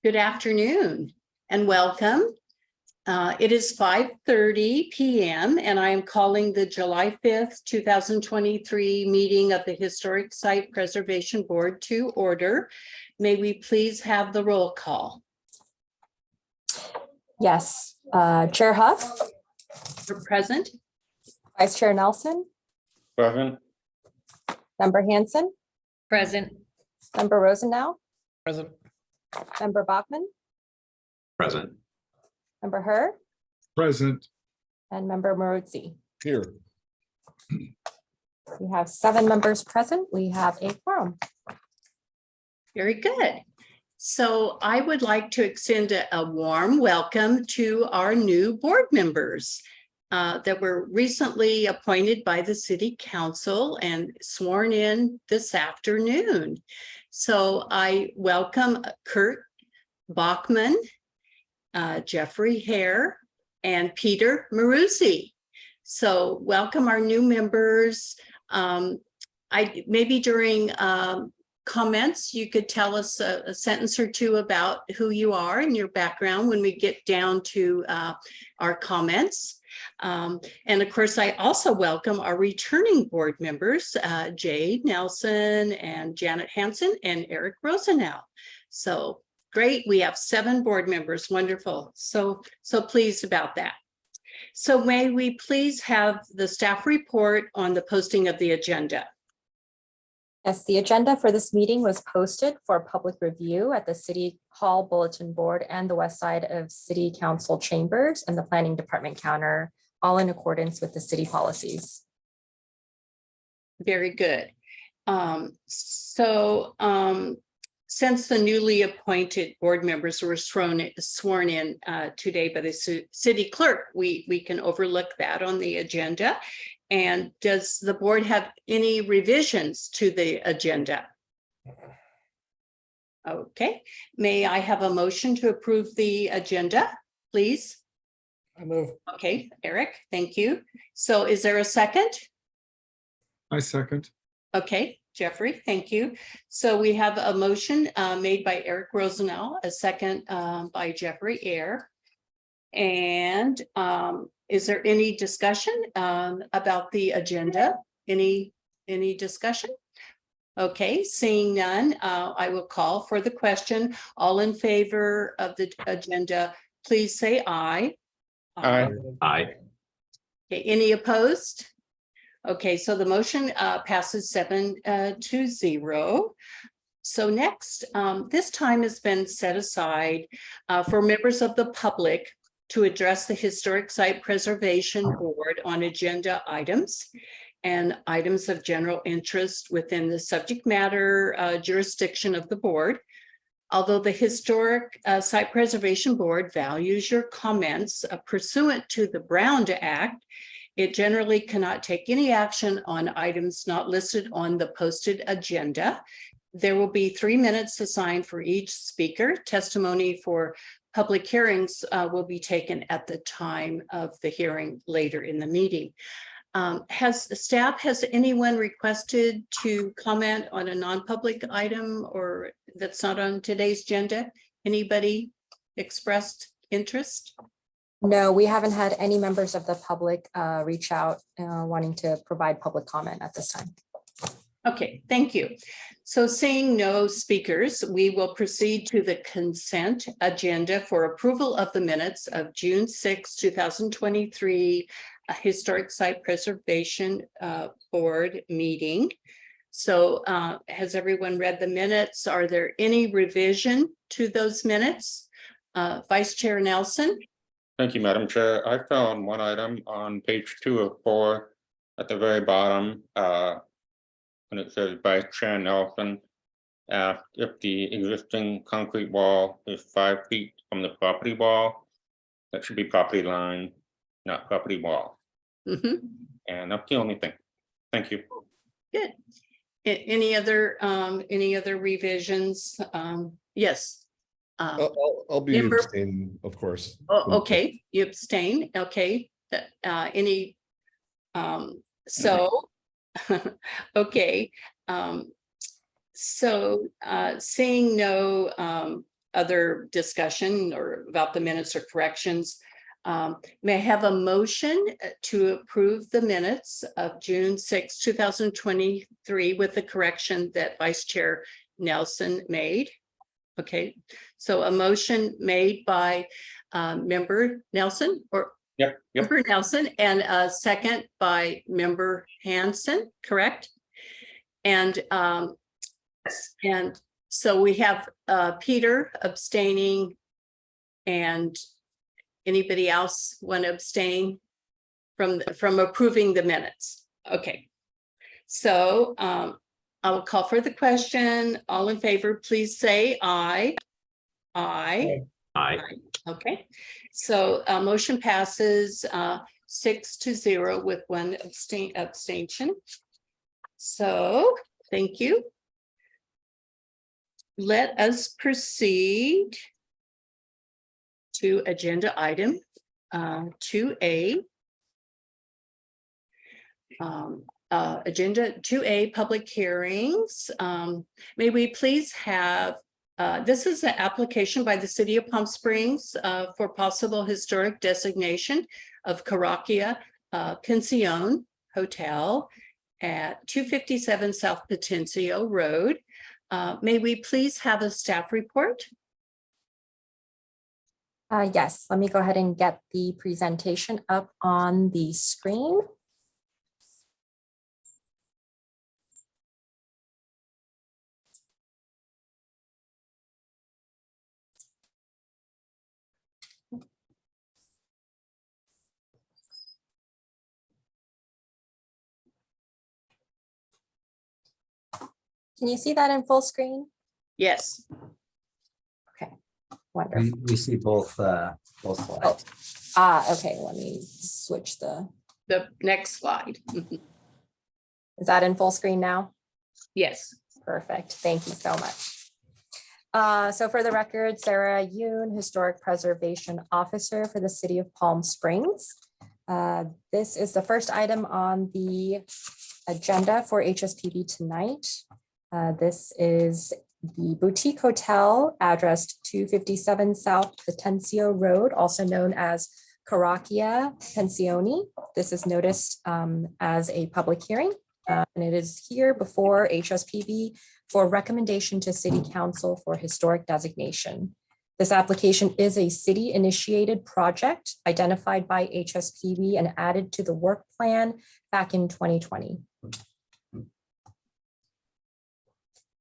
Good afternoon and welcome. It is 5:30 p.m. and I am calling the July 5th, 2023 meeting of the Historic Site Preservation Board to order. May we please have the roll call? Yes, Chair Huff, Present. Vice Chair Nelson, Present. Member Hanson, Present. Member Rosenau, Present. Member Bachman, Present. Member Herr, Present. and Member Maruzzi. Here. We have 7 members present. We have a quorum. Very good. So I would like to extend a warm welcome to our new board members that were recently appointed by the City Council and sworn in this afternoon. So I welcome Kurt Bachman, Jeffrey Hare, and Peter Maruzzi. So welcome our new members. Maybe during comments, you could tell us a sentence or two about who you are and your background when we get down to our comments. And of course, I also welcome our returning board members, Jade Nelson and Janet Hanson and Eric Rosenau. So great, we have 7 board members, wonderful. So pleased about that. So may we please have the staff report on the posting of the agenda? Yes, the agenda for this meeting was posted for public review at the City Hall Bulletin Board and the west side of City Council chambers and the Planning Department counter, all in accordance with the city policies. Very good. Since the newly appointed board members were sworn in today by the city clerk, we can overlook that on the agenda. And does the board have any revisions to the agenda? Okay, may I have a motion to approve the agenda, please? I move. Okay, Eric, thank you. So is there a second? I second. Okay, Jeffrey, thank you. So we have a motion made by Eric Rosenau, a second by Jeffrey Ayer. And is there any discussion about the agenda? Any discussion? Okay, seeing none, I will call for the question. All in favor of the agenda, please say aye. Aye. Aye. Okay, any opposed? Okay, so the motion passes 7-0. So next, this time has been set aside for members of the public to address the Historic Site Preservation Board on agenda items and items of general interest within the subject matter jurisdiction of the board. Although the Historic Site Preservation Board values your comments pursuant to the Brown Act, it generally cannot take any action on items not listed on the posted agenda. There will be 3 minutes assigned for each speaker. Testimony for public hearings will be taken at the time of the hearing later in the meeting. Has anyone requested to comment on a non-public item or that's not on today's agenda? Anybody expressed interest? No, we haven't had any members of the public reach out wanting to provide public comment at this time. Okay, thank you. So seeing no speakers, we will proceed to the consent agenda for approval of the minutes of June 6, 2023, Historic Site Preservation Board meeting. So has everyone read the minutes? Are there any revision to those minutes? Vice Chair Nelson? Thank you, Madam Chair. I found one item on page 2 of 4 at the very bottom. And it says Vice Chair Nelson asked if the existing concrete wall is 5 feet from the property wall. That should be property line, not property wall. Mm-hmm. And that's the only thing. Thank you. Good. Any other revisions? Yes. I'll be Member- abstaining, of course. Oh, okay, you abstain. Okay. Okay. Seeing no other discussion or about the minutes or corrections. May I have a motion to approve the minutes of June 6, 2023 with the correction that Vice Chair Nelson made? Okay, so a motion made by Member Nelson or Yep. Member Nelson and a second by Member Hanson, correct? And so we have Peter abstaining, and anybody else want to abstain from approving the minutes? Okay, so I will call for the question. All in favor, please say aye. Aye. Aye. Okay, so motion passes 6-0 with one abstention. So thank you. Let us proceed to agenda item 2A. Agenda 2A, public hearings. May we please have, this is an application by the City of Palm Springs for possible historic designation of Caraquia Pension Hotel at 257 South Potencio Road. May we please have a staff report? Yes, let me go ahead and get the presentation up on the screen. Can you see that in full screen? Yes. Okay, wonderful. We see both slides. Okay, let me switch the, The next slide. is that in full screen now? Yes. Perfect, thank you so much. So for the record, Sarah Yoon, Historic Preservation Officer for the City of Palm Springs. This is the first item on the agenda for HSPB tonight. This is the boutique hotel addressed 257 South Potencio Road, also known as Caraquia Pensioni. This is noticed as a public hearing, and it is here before HSPB for recommendation to City Council for historic designation. This application is a city-initiated project identified by HSPB and added to the work plan back in 2020.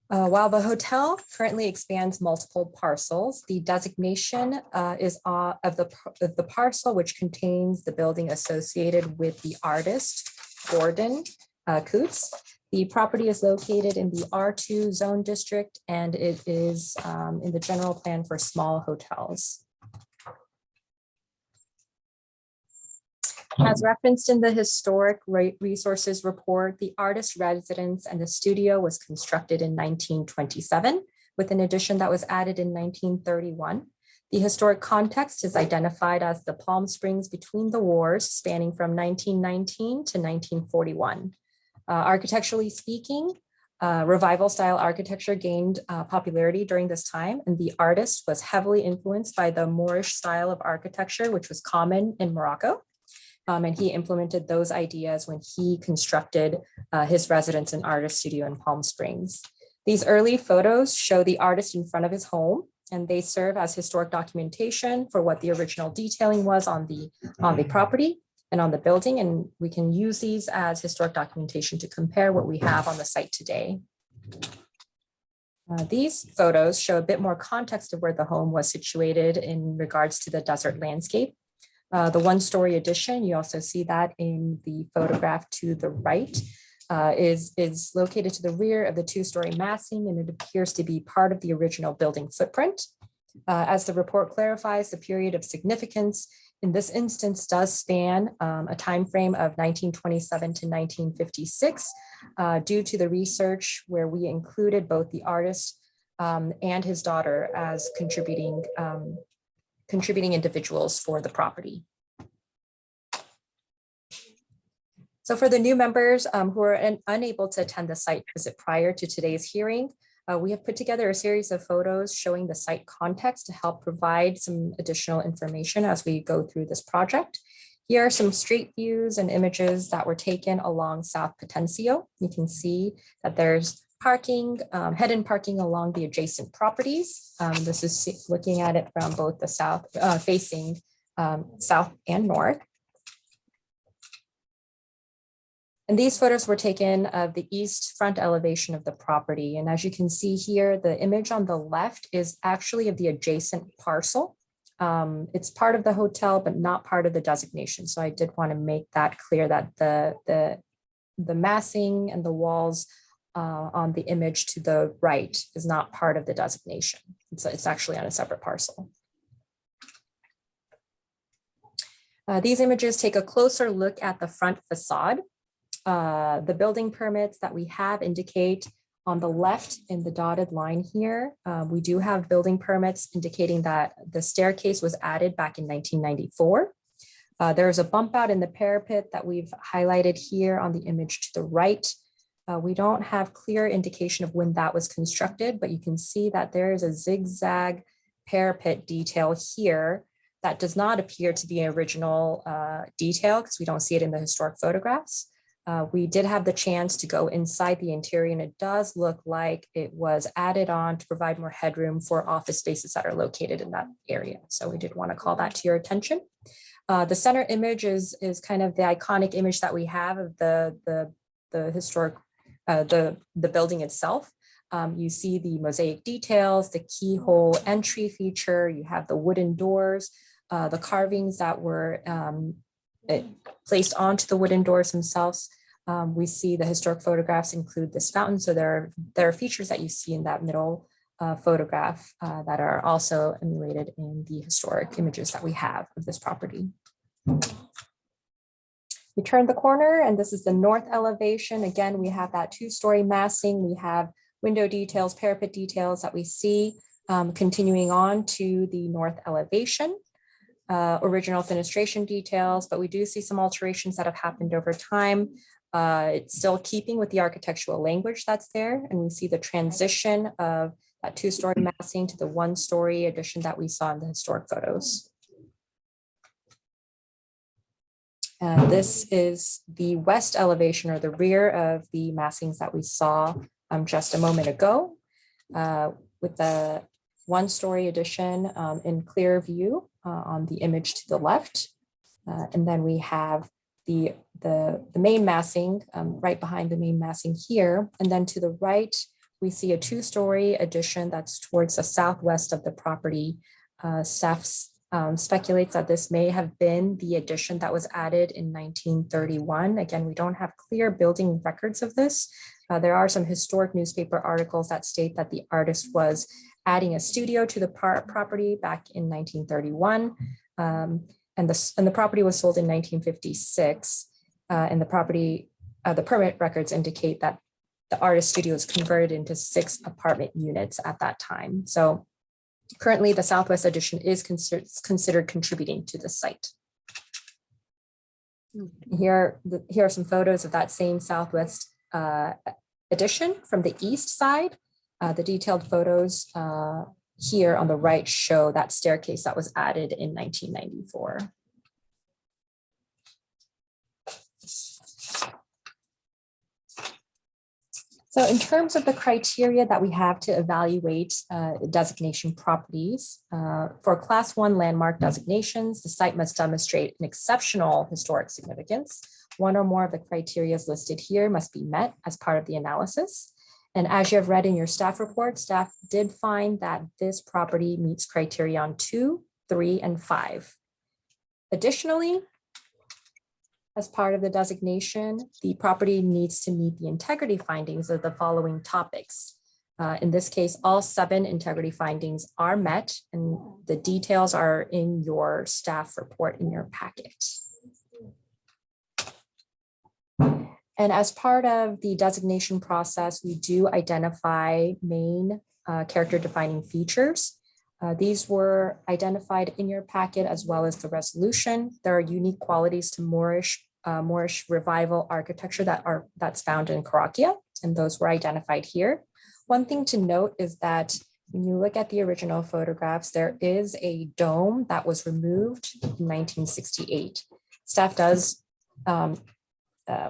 While the hotel currently expands multiple parcels, the designation is of the parcel which contains the building associated with the artist Gordon Coots. The property is located in the R2 zone district, and it is in the general plan for small hotels. As referenced in the historic resources report, the artist residence and the studio was constructed in 1927 with an addition that was added in 1931. The historic context is identified as the Palm Springs between the wars, spanning from 1919 to 1941. Architecturally speaking, revival style architecture gained popularity during this time, and the artist was heavily influenced by the Moorish style of architecture, which was common in Morocco. And he implemented those ideas when he constructed his residence and artist studio in Palm Springs. These early photos show the artist in front of his home, and they serve as historic documentation for what the original detailing was on the property and on the building. And we can use these as historic documentation to compare what we have on the site today. These photos show a bit more context of where the home was situated in regards to the desert landscape. The one-story addition, you also see that in the photograph to the right, is located to the rear of the two-story massing, and it appears to be part of the original building footprint. As the report clarifies, the period of significance in this instance does span a time frame of 1927 to 1956 due to the research where we included both the artist and his daughter as contributing individuals for the property. So for the new members who are unable to attend the site visit prior to today's hearing, We have put together a series of photos showing the site context to help provide some additional information as we go through this project. Here are some street views and images that were taken along South Potencio. You can see that there's parking, head-in parking along the adjacent properties. This is looking at it from both the south, facing south and north. And these photos were taken of the east front elevation of the property. And as you can see here, the image on the left is actually of the adjacent parcel. It's part of the hotel, but not part of the designation. So I did want to make that clear that the massing and the walls on the image to the right is not part of the designation. It's actually on a separate parcel. These images take a closer look at the front facade. The building permits that we have indicate on the left in the dotted line here, we do have building permits indicating that the staircase was added back in 1994. There's a bump out in the parapet that we've highlighted here on the image to the right. We don't have clear indication of when that was constructed, but you can see that there is a zigzag parapet detail here that does not appear to be an original detail because we don't see it in the historic photographs. We did have the chance to go inside the interior, and it does look like it was added on to provide more headroom for office spaces that are located in that area. So we did want to call that to your attention. The center image is kind of the iconic image that we have of the historic, the building itself. You see the mosaic details, the keyhole entry feature, you have the wooden doors, the carvings that were placed onto the wooden doors themselves. We see the historic photographs include this fountain. So there are features that you see in that middle photograph that are also emulated in the historic images that we have of this property. We turn the corner and this is the north elevation. Again, we have that two-story massing. We have window details, parapet details that we see continuing on to the north elevation. Original fenestration details, but we do see some alterations that have happened over time. It's still keeping with the architectural language that's there. And we see the transition of that two-story massing to the one-story addition that we saw in the historic photos. And this is the west elevation or the rear of the massings that we saw just a moment ago with the one-story addition in clear view on the image to the left. And then we have the main massing right behind the main massing here. And then to the right, we see a two-story addition that's towards the southwest of the property. Staff speculates that this may have been the addition that was added in 1931. Again, we don't have clear building records of this. There are some historic newspaper articles that state that the artist was adding a studio to the property back in 1931. And the property was sold in 1956. And the permit records indicate that the artist studio was converted into 6 apartment units at that time. So currently the Southwest addition is considered contributing to the site. Here are some photos of that same Southwest addition from the east side. The detailed photos here on the right show that staircase that was added in 1994. So in terms of the criteria that we have to evaluate designation properties, for Class 1 landmark designations, the site must demonstrate an exceptional historic significance. One or more of the criteria listed here must be met as part of the analysis. And as you have read in your staff report, staff did find that this property meets criteria on 2, 3, and 5. Additionally, as part of the designation, the property needs to meet the integrity findings of the following topics. In this case, all 7 integrity findings are met, and the details are in your staff report in your packet. And as part of the designation process, we do identify main character defining features. These were identified in your packet as well as the resolution. There are unique qualities to Moorish Revival architecture that's found in Cahokia, and those were identified here. One thing to note is that when you look at the original photographs, there is a dome that was removed in 1968. Staff does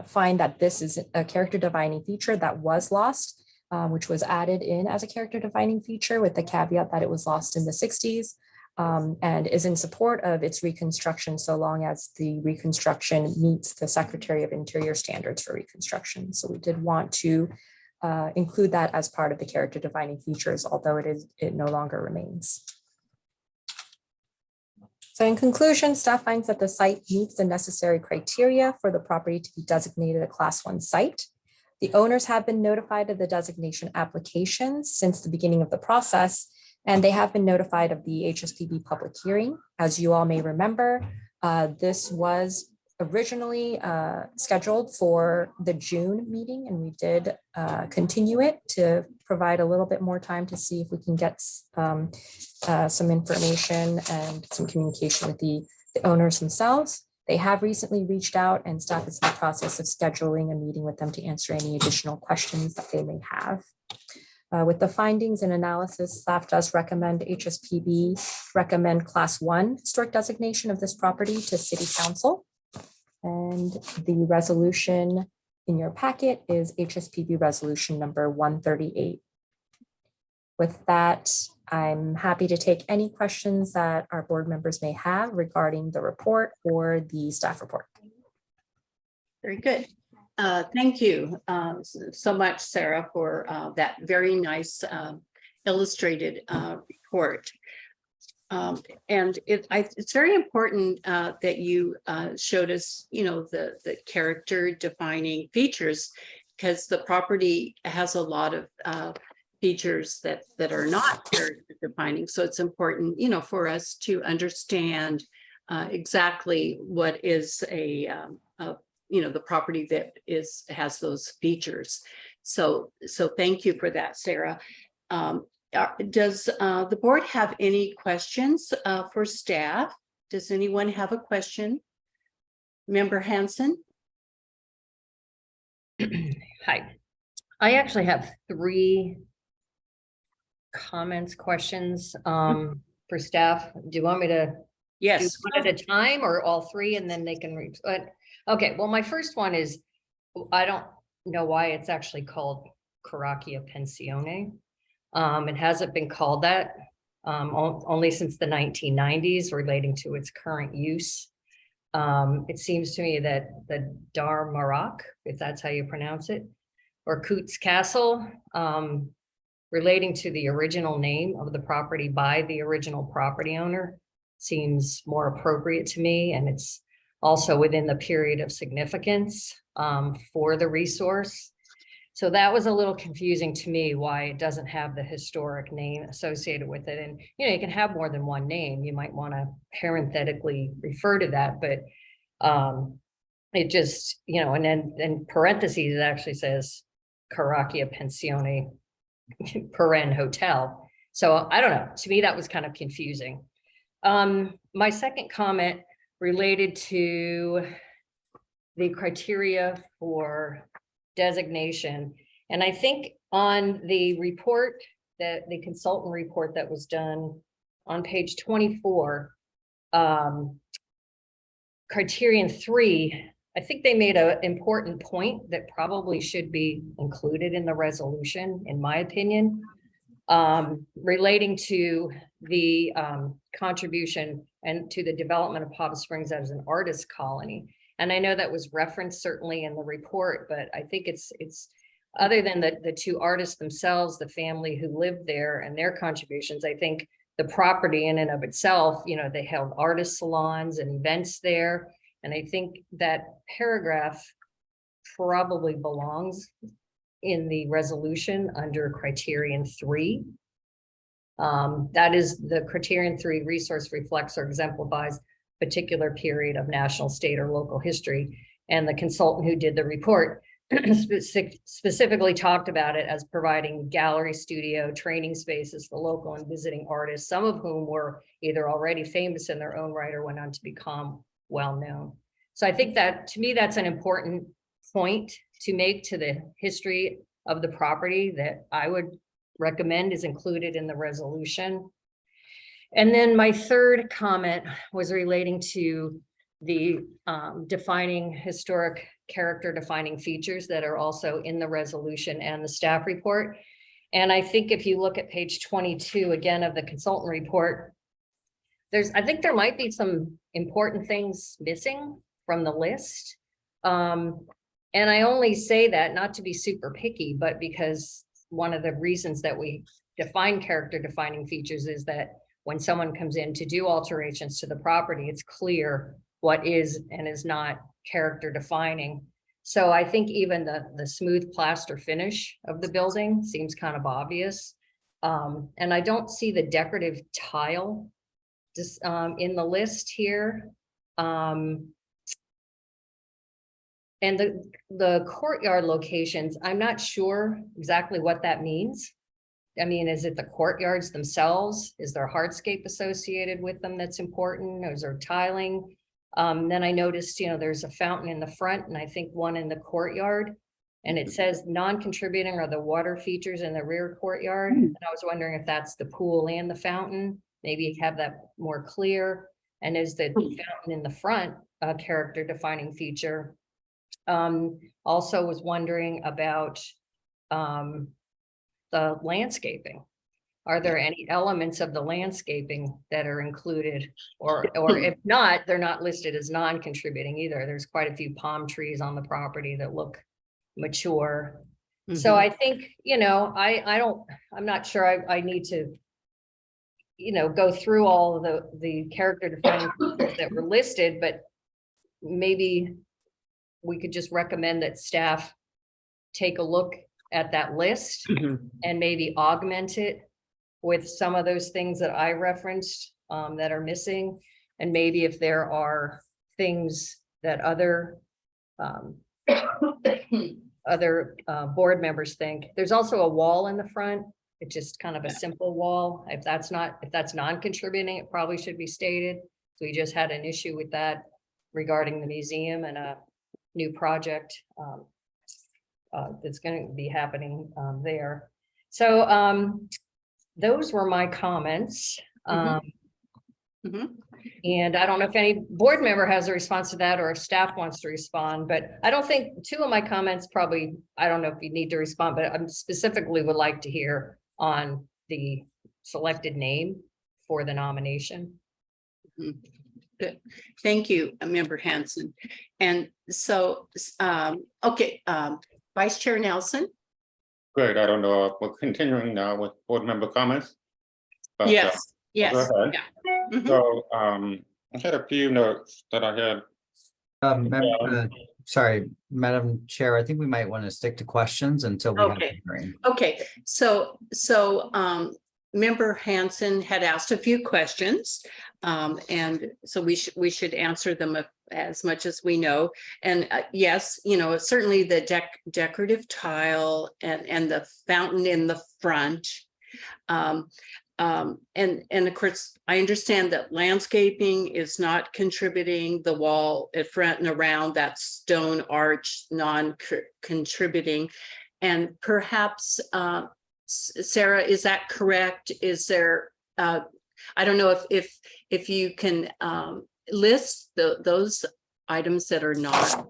find that this is a character defining feature that was lost, which was added in as a character defining feature with the caveat that it was lost in the 60s, and is in support of its reconstruction so long as the reconstruction meets the Secretary of Interior standards for reconstruction. So we did want to include that as part of the character defining features, although it no longer remains. So in conclusion, staff finds that the site meets the necessary criteria for the property to be designated a Class 1 site. The owners have been notified of the designation applications since the beginning of the process, and they have been notified of the HSPB public hearing. As you all may remember, this was originally scheduled for the June meeting, and we did continue it to provide a little bit more time to see if we can get some information and some communication with the owners themselves. They have recently reached out, and staff is in the process of scheduling a meeting with them to answer any additional questions that they may have. With the findings and analysis, staff does recommend HSPB recommend Class 1 historic designation of this property to City Council. And the resolution in your packet is HSPB resolution number 138. With that, I'm happy to take any questions that our board members may have regarding the report or the staff report. Very good. Thank you so much, Sarah, for that very nice illustrated report. And it's very important that you showed us, the character defining features, because the property has a lot of features that are not character defining. So it's important, for us to understand exactly what is the property that has those features. So thank you for that, Sarah. Does the board have any questions for staff? Does anyone have a question? Member Hanson? Hi, I actually have 3 comments, questions for staff. Do you want me to do Yes. one at a time or all 3 and then they can read? Okay, well, my first one is, I don't know why it's actually called Caraccia Pensione. It hasn't been called that only since the 1990s relating to its current use. It seems to me that the Dar Marak, if that's how you pronounce it, or Coots Castle, relating to the original name of the property by the original property owner seems more appropriate to me. And it's also within the period of significance for the resource. So that was a little confusing to me, why it doesn't have the historic name associated with it. And, you can have more than one name. You might want to parenthetically refer to that, but it just, and then in parentheses, it actually says Caraccia Pensione Paren Hotel. So I don't know, to me, that was kind of confusing. My second comment related to the criteria for designation. And I think on the report, that the consultant report that was done on page 24, criterion 3, I think they made an important point that probably should be included in the resolution, in my opinion, relating to the contribution and to the development of Palm Springs as an artist colony. And I know that was referenced certainly in the report, but I think it's other than the 2 artists themselves, the family who lived there and their contributions, I think the property in and of itself, they held artist salons and events there. And I think that paragraph probably belongs in the resolution under criterion 3. That is the criterion 3 resource reflects or exemplifies particular period of national, state, or local history. And the consultant who did the report specifically talked about it as providing gallery, studio, training spaces for local and visiting artists, some of whom were either already famous in their own right or went on to become well-known. So I think that, to me, that's an important point to make to the history of the property that I would recommend is included in the resolution. And then my third comment was relating to the defining historic character defining features that are also in the resolution and the staff report. And I think if you look at page 22, again, of the consultant report, I think there might be some important things missing from the list. And I only say that not to be super picky, but because one of the reasons that we define character defining features is that when someone comes in to do alterations to the property, it's clear what is and is not character defining. So I think even the smooth plaster finish of the building seems kind of obvious. And I don't see the decorative tile just in the list here. And the courtyard locations, I'm not sure exactly what that means. I mean, is it the courtyards themselves? Is there hardscape associated with them that's important? Or is there tiling? Then I noticed, there's a fountain in the front and I think one in the courtyard. And it says non-contributing are the water features in the rear courtyard. And I was wondering if that's the pool and the fountain. Maybe have that more clear. And is the fountain in the front a character defining feature? Also was wondering about the landscaping. Are there any elements of the landscaping that are included, or if not, they're not listed as non-contributing either? There's quite a few palm trees on the property that look mature. So I think, I'm not sure I need to, go through all of the character defining features that were listed, but maybe we could just recommend that staff take a look at that list and maybe augment it with some of those things that I referenced that are missing. And maybe if there are things that other board members think. There's also a wall in the front. It's just kind of a simple wall. If that's non-contributing, it probably should be stated. So we just had an issue with that regarding the museum and a new project that's going to be happening there. So those were my comments. And I don't know if any board member has a response to that or if staff wants to respond, but I don't think two of my comments probably, I don't know if you need to respond, but I specifically would like to hear on the selected name for the nomination. Good. Thank you, Member Hanson. And so, okay, Vice Chair Nelson. Great, I don't know if we're continuing now with board member comments. But, Yes, yes. go ahead. Yeah. So I had a few notes that I had. Sorry, Madam Chair, I think we might want to stick to questions until we have the hearing. Okay, so Member Hanson had asked a few questions, and so we should answer them as much as we know. And yes, certainly the decorative tile and the fountain in the front. And of course, I understand that landscaping is not contributing, the wall at front and around, that stone arch non-contributing. And perhaps, Sarah, is that correct? Is there, I don't know if you can list those items that are not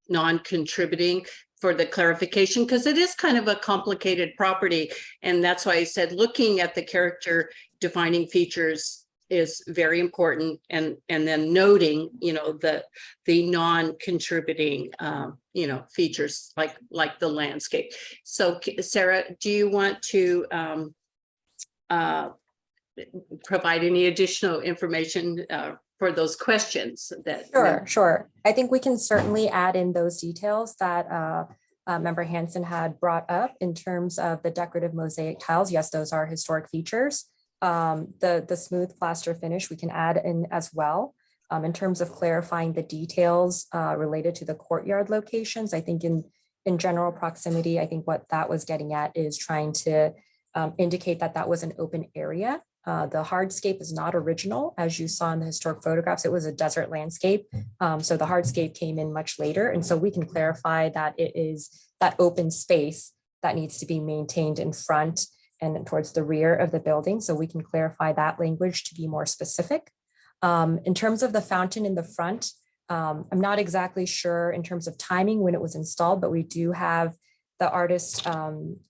non-contributing for the clarification, because it is kind of a complicated property. And that's why I said looking at the character defining features is very important, and then noting, the non-contributing, features like the landscape. So Sarah, do you want to provide any additional information for those questions that? Sure. I think we can certainly add in those details that Member Hanson had brought up in terms of the decorative mosaic tiles. Yes, those are historic features. The smooth plaster finish we can add in as well. In terms of clarifying the details related to the courtyard locations, I think in general proximity, I think what that was getting at is trying to indicate that was an open area. The hardscape is not original. As you saw in the historic photographs, it was a desert landscape. So the hardscape came in much later. And so we can clarify that it is that open space that needs to be maintained in front and towards the rear of the building. So we can clarify that language to be more specific. In terms of the fountain in the front, I'm not exactly sure in terms of timing when it was installed, but we do have the artist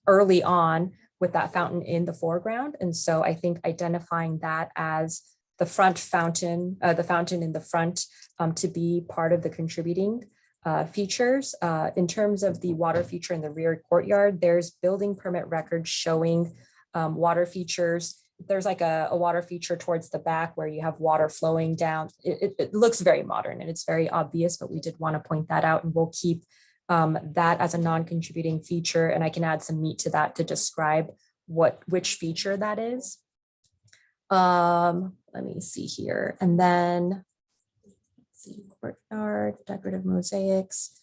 early on with that fountain in the foreground. And so I think identifying that as the front fountain, the fountain in the front to be part of the contributing features. In terms of the water feature in the rear courtyard, there's building permit records showing water features. There's like a water feature towards the back where you have water flowing down. It looks very modern and it's very obvious, but we did want to point that out, and we'll keep that as a non-contributing feature. And I can add some meat to that to describe which feature that is. Let me see here. And then let's see, courtyard, decorative mosaics,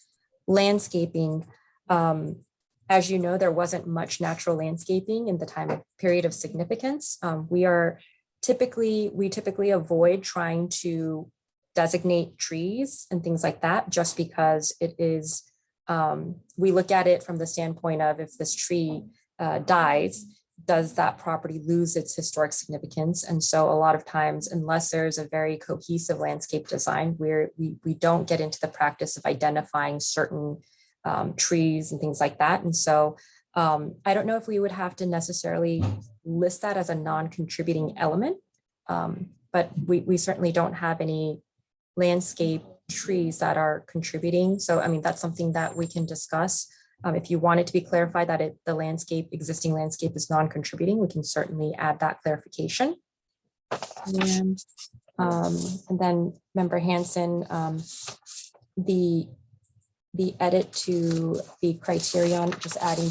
landscaping. As you know, there wasn't much natural landscaping in the time period of significance. We typically avoid trying to designate trees and things like that, just because it is, we look at it from the standpoint of, if this tree dies, does that property lose its historic significance? And so a lot of times, unless there's a very cohesive landscape design, we don't get into the practice of identifying certain trees and things like that. And so I don't know if we would have to necessarily list that as a non-contributing element, but we certainly don't have any landscape trees that are contributing. So, I mean, that's something that we can discuss. If you want it to be clarified that the existing landscape is non-contributing, we can certainly add that clarification. And then Member Hanson, the edit to the criterion, just adding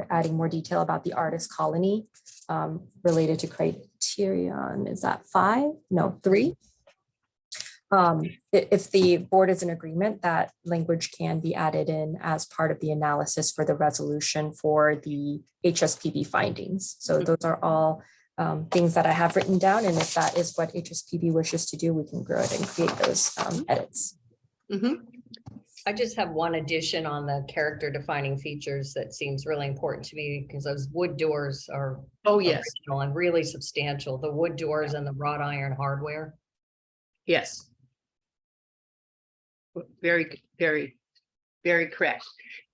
adding more detail about the artist colony related to criterion. Is that 5? No, 3. If the board is in agreement, that language can be added in as part of the analysis for the resolution for the HSPB findings. So those are all things that I have written down. And if that is what HSPB wishes to do, we can go ahead and create those edits. I just have one addition on the character defining features that seems really important to me, because those wood doors are original and really substantial. The wood doors and the wrought iron hardware. Yes. Very, very, very correct.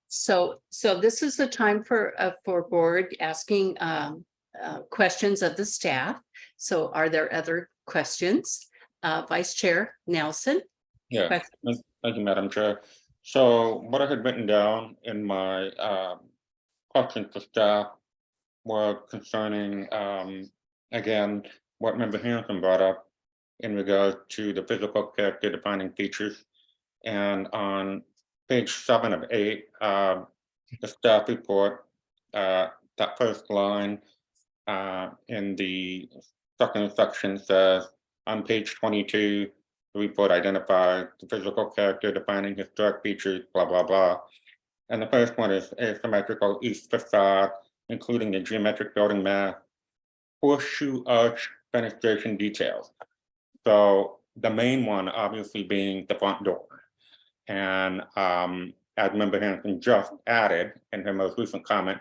So this is the time for board asking questions of the staff. So are there other questions? Vice Chair Nelson? Yeah, thank you, Madam Chair. So what I had written down in my questions for staff were concerning, again, what Member Hanson brought up in regards to the physical character defining features. And on page 7 of 8, the staff report, that first line in the second section says, on page 22, the report identifies the physical character defining historic features, blah, blah, blah. And the first one is asymmetrical east facade, including the geometric building mass, horseshoe arch fenestration details. So the main one obviously being the front door. And as Member Hanson just added in her most recent comment,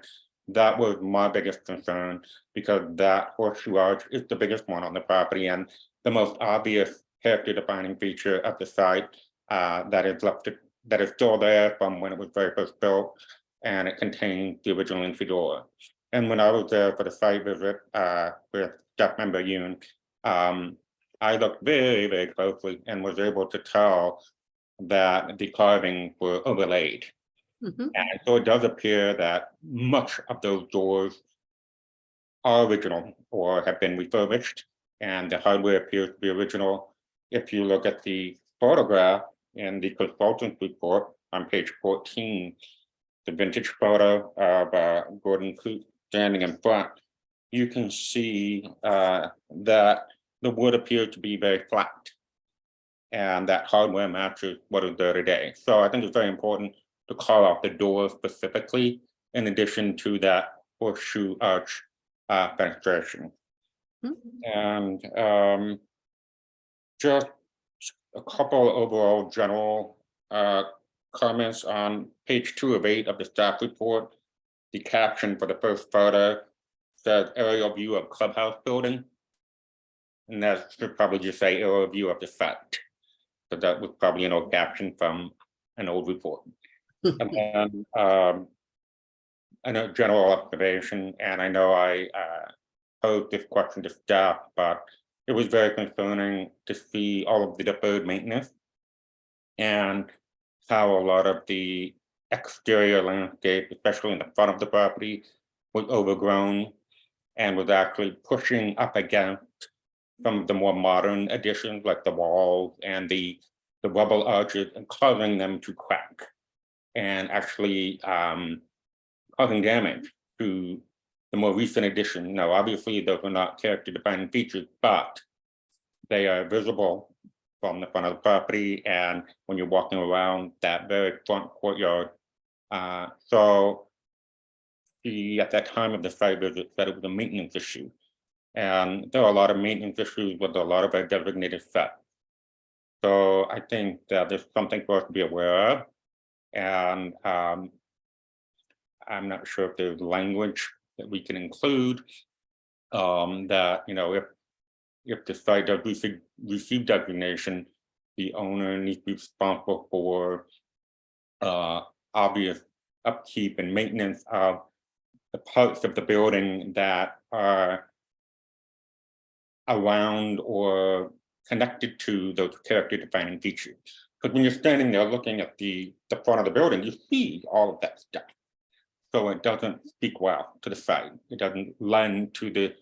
that was my biggest concern, because that horseshoe arch is the biggest one on the property and the most obvious character defining feature of the site that is still there from when it was very first built, and it contains the original entry door. And when I was there for the site visit with staff member Yoon, I looked very, very closely and was able to tell that the carvings were overlaid. And so it does appear that much of those doors are original or have been refurbished, and the hardware appears to be original. If you look at the photograph in the consultant's report on page 14, the vintage photo of Gordon Coote standing in front, you can see that the wood appears to be very flat, and that hardware matches what is there today. So I think it's very important to call out the door specifically, in addition to that horseshoe arch fenestration. And just a couple overall general comments on page 2 of 8 of the staff report. the caption for the first photo says aerial view of clubhouse building. And that should probably just say aerial view of the site. So that was probably an old caption from an old report. And then, I know general observation, and I know I posed this question to staff, but it was very concerning to see all of the deferred maintenance and how a lot of the exterior landscape, especially in the front of the property, was overgrown and was actually pushing up against some of the more modern additions like the walls and the rubble arches and causing them to crack and actually causing damage to the more recent addition. Now, obviously, those are not character defining features, but they are visible from the front of the property and when you're walking around that very front courtyard. So at that time of the site visit said it was a maintenance issue. And there are a lot of maintenance issues with a lot of our designated sites. So I think that there's something for us to be aware of. And I'm not sure if there's language that we can include that, you know, if the site does receive designation, the owner needs to be responsible for obvious upkeep and maintenance of the parts of the building that are around or connected to those character defining features. Because when you're standing there looking at the front of the building, you see all of that stuff. So it doesn't speak well to the site. It doesn't lend to the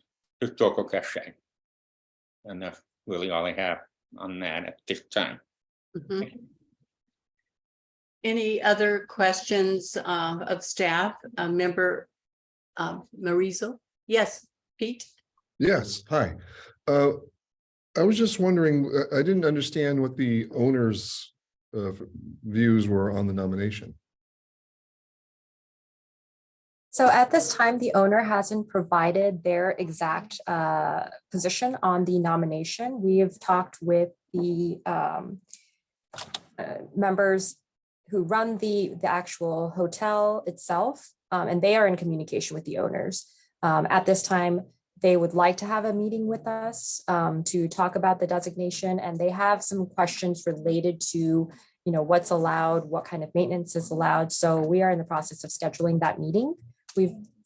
historical cachet. And that's really all I have on that at this time. Mhm. Any other questions of staff? Member Marizo? Yes, Pete? Yes, hi. I was just wondering, I didn't understand what the owner's views were on the nomination. So at this time, the owner hasn't provided their exact position on the nomination. We have talked with the members who run the actual hotel itself, and they are in communication with the owners. At this time, they would like to have a meeting with us to talk about the designation, and they have some questions related to, you know, what's allowed, what kind of maintenance is allowed. So we are in the process of scheduling that meeting.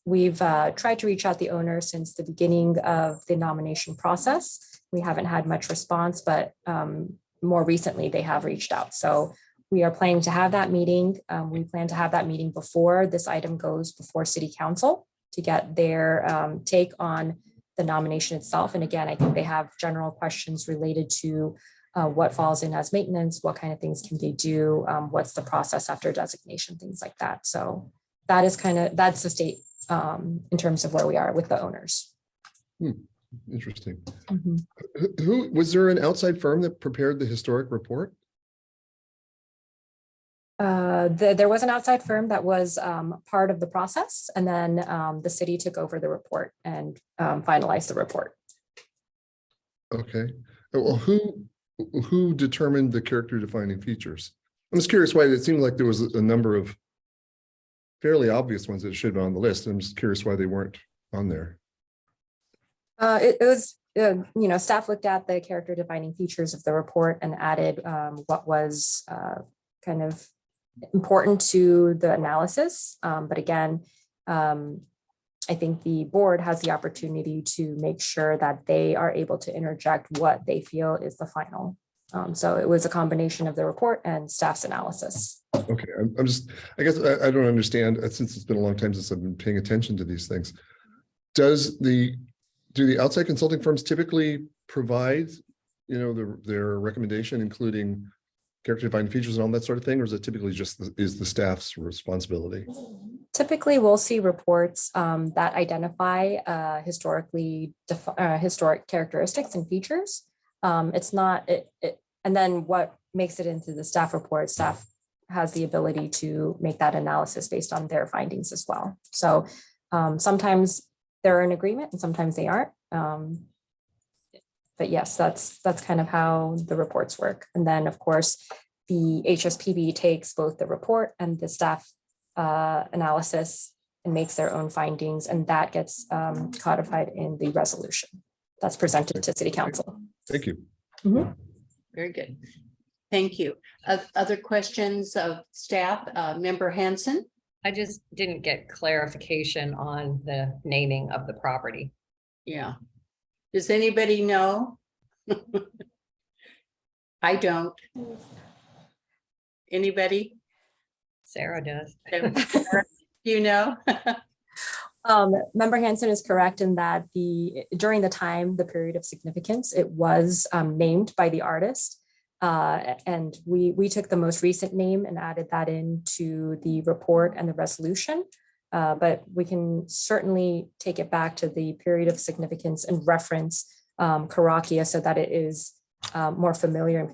We've tried to reach out the owner since the beginning of the nomination process. We haven't had much response, but more recently they have reached out. So we are planning to have that meeting. We plan to have that meeting before this item goes before City Council to get their take on the nomination itself. And again, I think they have general questions related to what falls in as maintenance, what kind of things can they do, what's the process after designation, things like that. So that is that's the state in terms of where we are with the owners. Interesting. Mm-hmm. Who was there an outside firm that prepared the historic report? There was an outside firm that was part of the process, and then the city took over the report and finalized the report. Okay. Well, who determined the character defining features? I'm just curious why it seemed like there was a number of fairly obvious ones that should have been on the list. I'm just curious why they weren't on there. It was, you know, staff looked at the character defining features of the report and added what was kind of important to the analysis. But again, I think the board has the opportunity to make sure that they are able to interject what they feel is the final. So it was a combination of the report and staff's analysis. Okay, I'm just, I guess I don't understand, since it's been a long time since I've been paying attention to these things. Do the outside consulting firms typically provide, you know, their recommendation, including character defining features and all that sort of thing, or is it typically just is the staff's responsibility? Typically, we'll see reports that identify historic characteristics and features. It's not and then what makes it into the staff report, staff has the ability to make that analysis based on their findings as well. So sometimes they're in agreement and sometimes they aren't. But yes, that's kind of how the reports work. And then of course, the HSPB takes both the report and the staff analysis and makes their own findings, and that gets codified in the resolution that's presented to City Council. Thank you. Very good. Thank you. Other questions of staff? Member Hanson? I just didn't get clarification on the naming of the property. Yeah. Does anybody know? I don't. Anybody? Sarah does. Do you know? Member Hanson is correct in that during the period of significance, it was named by the artist. And we took the most recent name and added that into the report and the resolution. But we can certainly take it back to the period of significance and reference Karakia so that it is more familiar and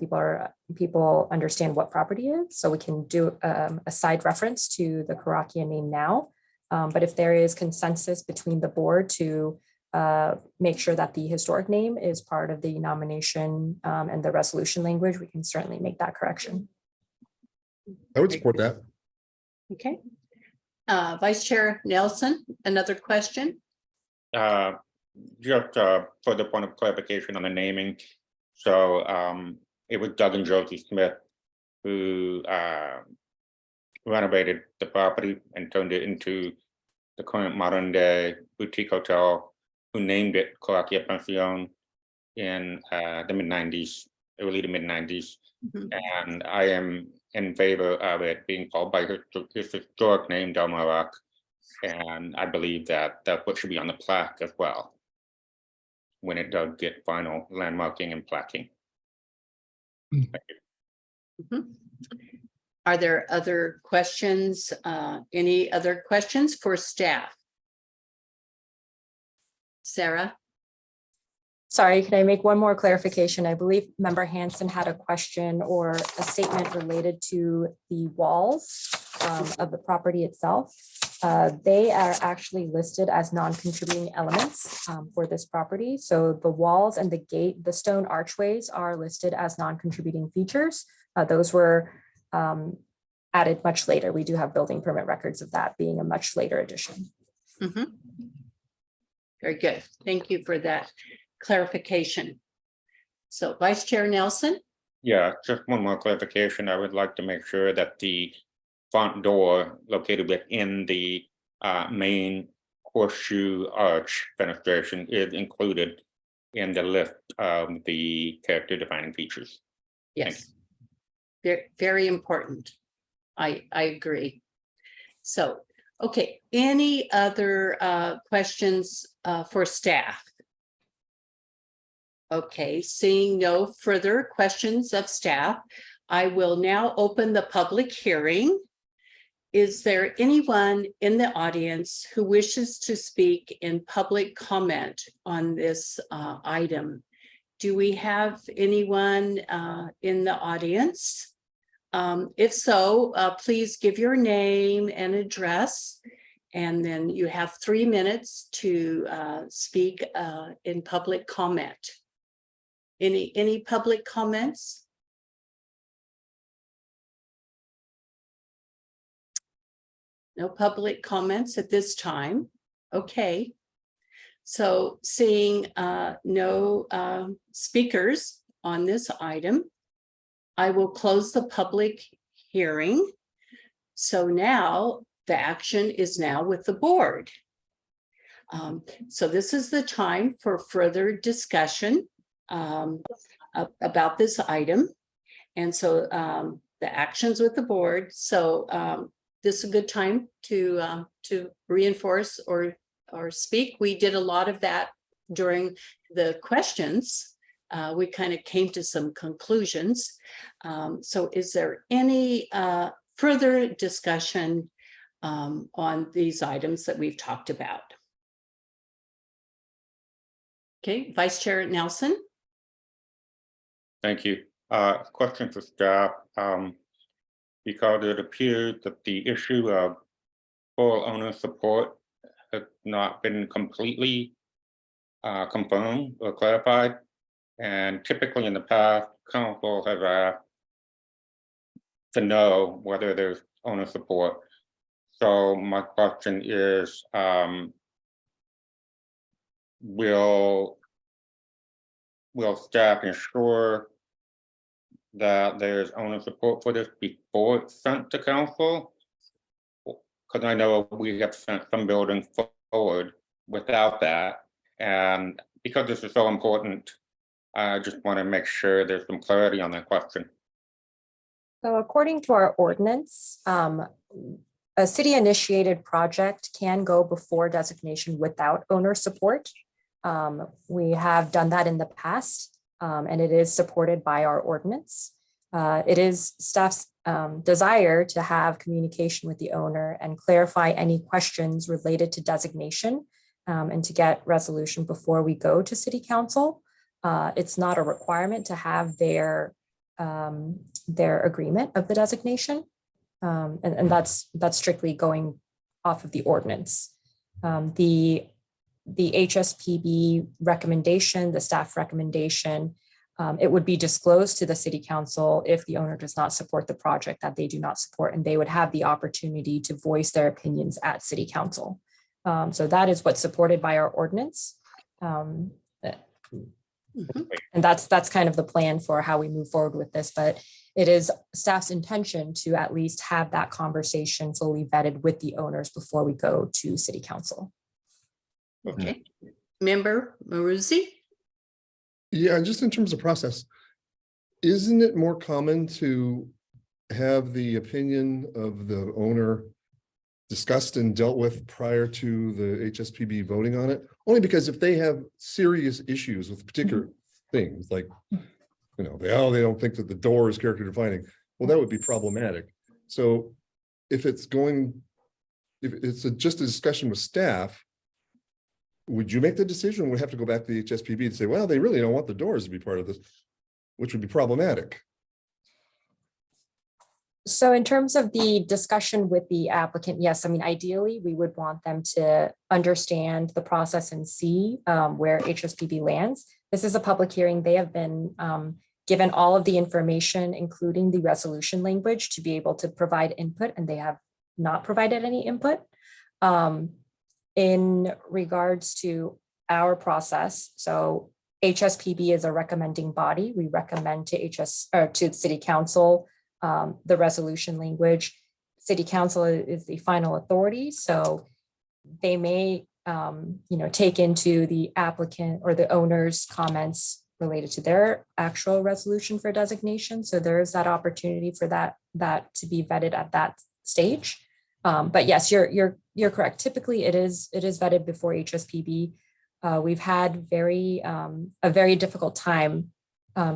people understand what property is. So we can do a side reference to the Karakia name now. But if there is consensus between the board to make sure that the historic name is part of the nomination and the resolution language, we can certainly make that correction. I would support that. Okay. Vice Chair Nelson, another question? Just for the point of clarification on the naming. So it was Doug and Josie Smith who renovated the property and turned it into the current modern day boutique hotel, who named it Karakia Pension in the mid-90s, early to mid-90s. And I am in favor of it being called by his historic name, Del Marak. And I believe that that's what should be on the plaque as well, when it does get final landmarking and plaquing. Are there other questions? Any other questions for staff? Sarah? Sorry, can I make one more clarification? I believe Member Hanson had a question or a statement related to the walls of the property itself. They are actually listed as non-contributing elements for this property. So the walls and the gate, the stone archways are listed as non-contributing features. Those were added much later. We do have building permit records of that being a much later addition. Very good. Thank you for that clarification. So Vice Chair Nelson? Yeah, just one more clarification. I would like to make sure that the front door located within the main horseshoe arch fenestration is included in the list of the character defining features. Yes. Very important. I agree. So, okay, any other questions for staff? Okay, seeing no further questions of staff, I will now open the public hearing. Is there anyone in the audience who wishes to speak in public comment on this item? Do we have anyone in the audience? If so, please give your name and address, and then you have 3 minutes to speak in public comment. Any public comments? No public comments at this time. Okay. So seeing no speakers on this item, I will close the public hearing. So now the action is now with the board. So this is the time for further discussion about this item. And so the actions with the board. So this is a good time to reinforce or speak. We did a lot of that during the questions. We kind of came to some conclusions. So is there any further discussion on these items that we've talked about? Okay, Vice Chair Nelson. Thank you. Question for staff. Because it appears that the issue of full owner support has not been completely confirmed or clarified. And typically in the past, council has asked to know whether there's owner support. So my question is, will staff ensure that there's owner support for this before it's sent to council? Because I know we have sent some buildings forward without that, and because this is so important, I just want to make sure there's some clarity on that question. So according to our ordinance, a city-initiated project can go before designation without owner support. We have done that in the past, and it is supported by our ordinance. It is staff's desire to have communication with the owner and clarify any questions related to designation, and to get resolution before we go to city council. It's not a requirement to have their agreement of the designation. And that's strictly going off of the ordinance. The HSPB recommendation, the staff recommendation, it would be disclosed to the city council if the owner does not support the project that they do not support, and they would have the opportunity to voice their opinions at city council. So that is what's supported by our ordinance. And that's kind of the plan for how we move forward with this, but it is staff's intention to at least have that conversation fully vetted with the owners before we go to city council. Okay, Member Maruzzi? Yeah, just in terms of process, isn't it more common to have the opinion of the owner discussed and dealt with prior to the HSPB voting on it? Only because if they have serious issues with particular things, like, you know, they don't think that the door is character defining, well, that would be problematic. So if it's just a discussion with staff, would you make the decision? We have to go back to the HSPB and say, well, they really don't want the doors to be part of this, which would be problematic. So in terms of the discussion with the applicant, yes, I mean, ideally, we would want them to understand the process and see where HSPB lands. This is a public hearing. They have been given all of the information, including the resolution language, to be able to provide input, and they have not provided any input. In regards to our process, so HSPB is a recommending body. We recommend to to city council the resolution language. City council is the final authority, so they may take into the applicant or the owner's comments related to their actual resolution for designation. So there is that opportunity for that to be vetted at that stage. But yes, you're correct. Typically, it is vetted before HSPB. We've had a very difficult time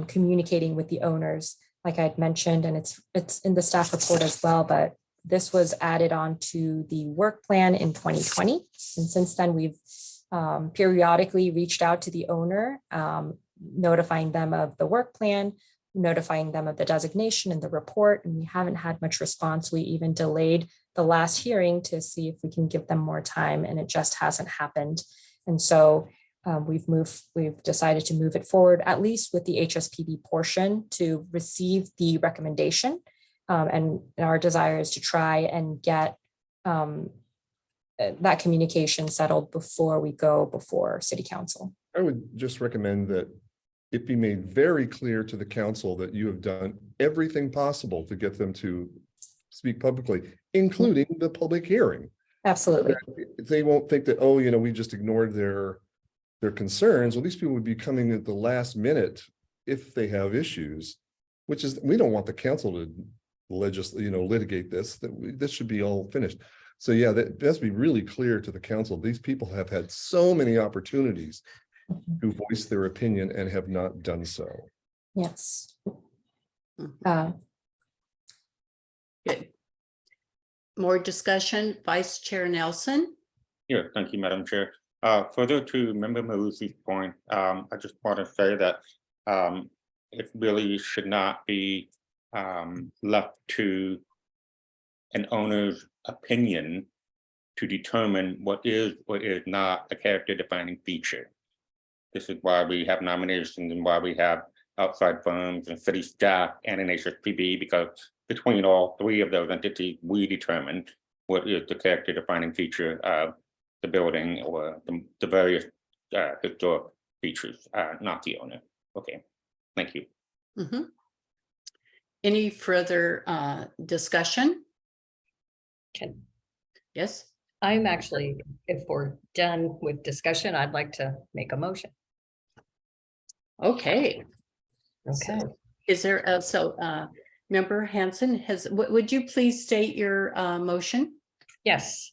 communicating with the owners, like I'd mentioned, and it's in the staff report as well. But this was added on to the work plan in 2020, and since then we've periodically reached out to the owner, notifying them of the work plan, notifying them of the designation and the report, and we haven't had much response. We even delayed the last hearing to see if we can give them more time, and it just hasn't happened. And so we've decided to move it forward, at least with the HSPB portion, to receive the recommendation. And our desire is to try and get that communication settled before we go before city council. I would just recommend that it be made very clear to the council that you have done everything possible to get them to speak publicly, including the public hearing. Absolutely. They won't think that, oh, we just ignored their concerns. Well, these people would be coming at the last minute if they have issues, which is, we don't want the council to litigate this, this should be all finished. So yeah, that has to be really clear to the council. These people have had so many opportunities to voice their opinion and have not done so. Yes. Good. More discussion, Vice Chair Nelson? Yeah, thank you, Madam Chair. Further to Member Maruzzi's point, I just want to say that it really should not be left to an owner's opinion to determine what is not a character defining feature. This is why we have nominations and why we have outside firms and city staff and an HSPB, because between all three of those entities, we determine what is the character defining feature of the building or the various historic features, not the owner. Okay, thank you. Mhm. Any further discussion? Can, Yes, I'm actually, if we're done with discussion, I'd like to make a motion. okay. Okay. So is there, Member Hanson would you please state your motion? Yes,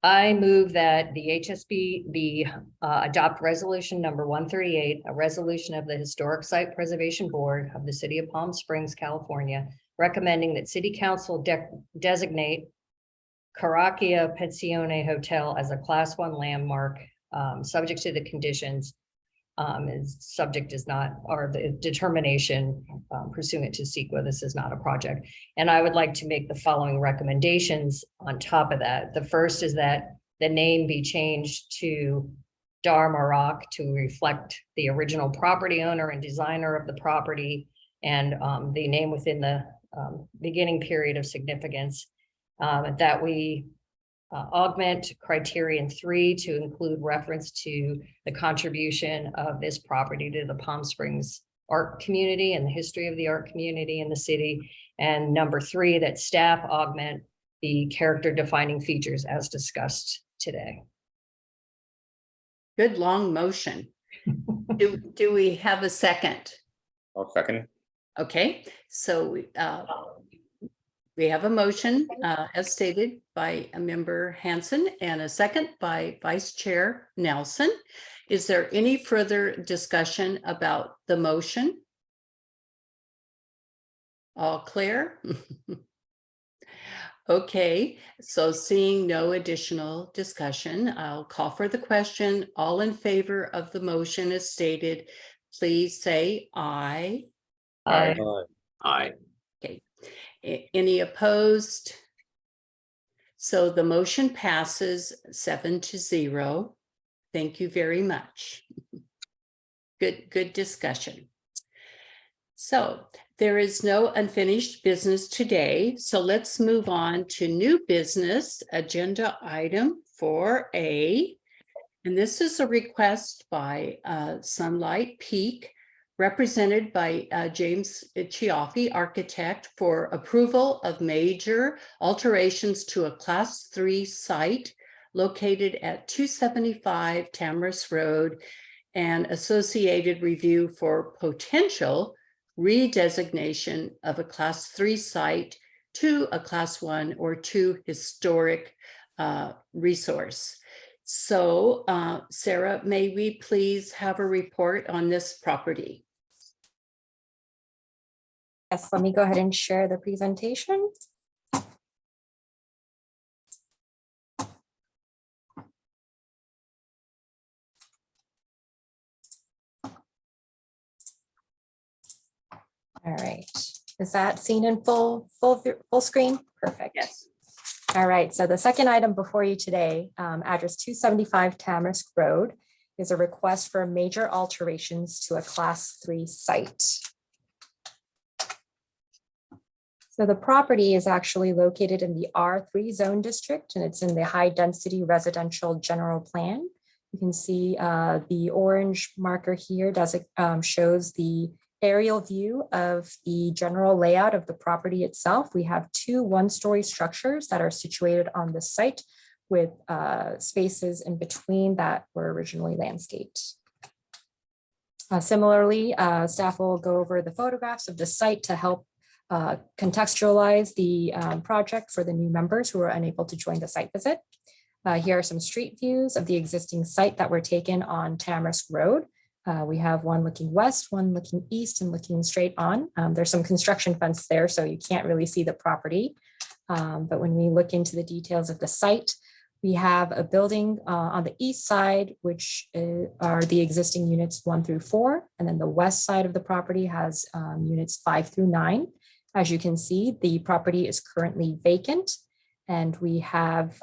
I move that the HSPB adopt resolution number 138, a resolution of the Historic Site Preservation Board of the City of Palm Springs, California, recommending that City Council designate Carakia Pensione Hotel as a Class 1 landmark, subject to the conditions. Is not, or the determination pursuant to CEQA, this is not a project. And I would like to make the following recommendations on top of that. The first is that the name be changed to Dar Marak to reflect the original property owner and designer of the property, and the name within the beginning period of significance. That we augment criterion 3 to include reference to the contribution of this property to the Palm Springs art community and the history of the art community in the city. And number 3, that staff augment the character defining features as discussed today. Good long motion. Do we have a second? I'll second. Okay, so we have a motion as stated by a member Hanson and a second by Vice Chair Nelson. Is there any further discussion about the motion? All clear? Okay, so seeing no additional discussion, I'll call for the question. All in favor of the motion as stated, please say aye. Aye. Aye. Okay, any opposed? So the motion passes 7-0. Thank you very much. Good discussion. So there is no unfinished business today. So let's move on to new business, agenda item 4A. And this is a request by Sunlight Peak, represented by James Chiaffi, architect, for approval of major alterations to a Class 3 site located at 275 Tamarisk Road and associated review for potential redesignation of a Class 3 site to a Class 1 or 2 historic resource. So, Sarah, may we please have a report on this property? Yes, let me go ahead and share the presentation. All right, is that seen in full screen? Perfect. Yes. All right, so the second item before you today, address 275 Tamarisk Road, is a request for major alterations to a Class 3 site. So the property is actually located in the R3 zone district, and it's in the high density residential general plan. You can see the orange marker here shows the aerial view of the general layout of the property itself. We have 2 one-story structures that are situated on the site with spaces in between that were originally landscaped. Similarly, staff will go over the photographs of the site to help contextualize the project for the new members who are unable to join the site visit. Here are some street views of the existing site that were taken on Tamarisk Road. We have one looking west, one looking east, and looking straight on. There's some construction fence there, so you can't really see the property. But when we look into the details of the site, we have a building on the east side, which are the existing units 1 through 4. And then the west side of the property has units 5 through 9. As you can see, the property is currently vacant, and we have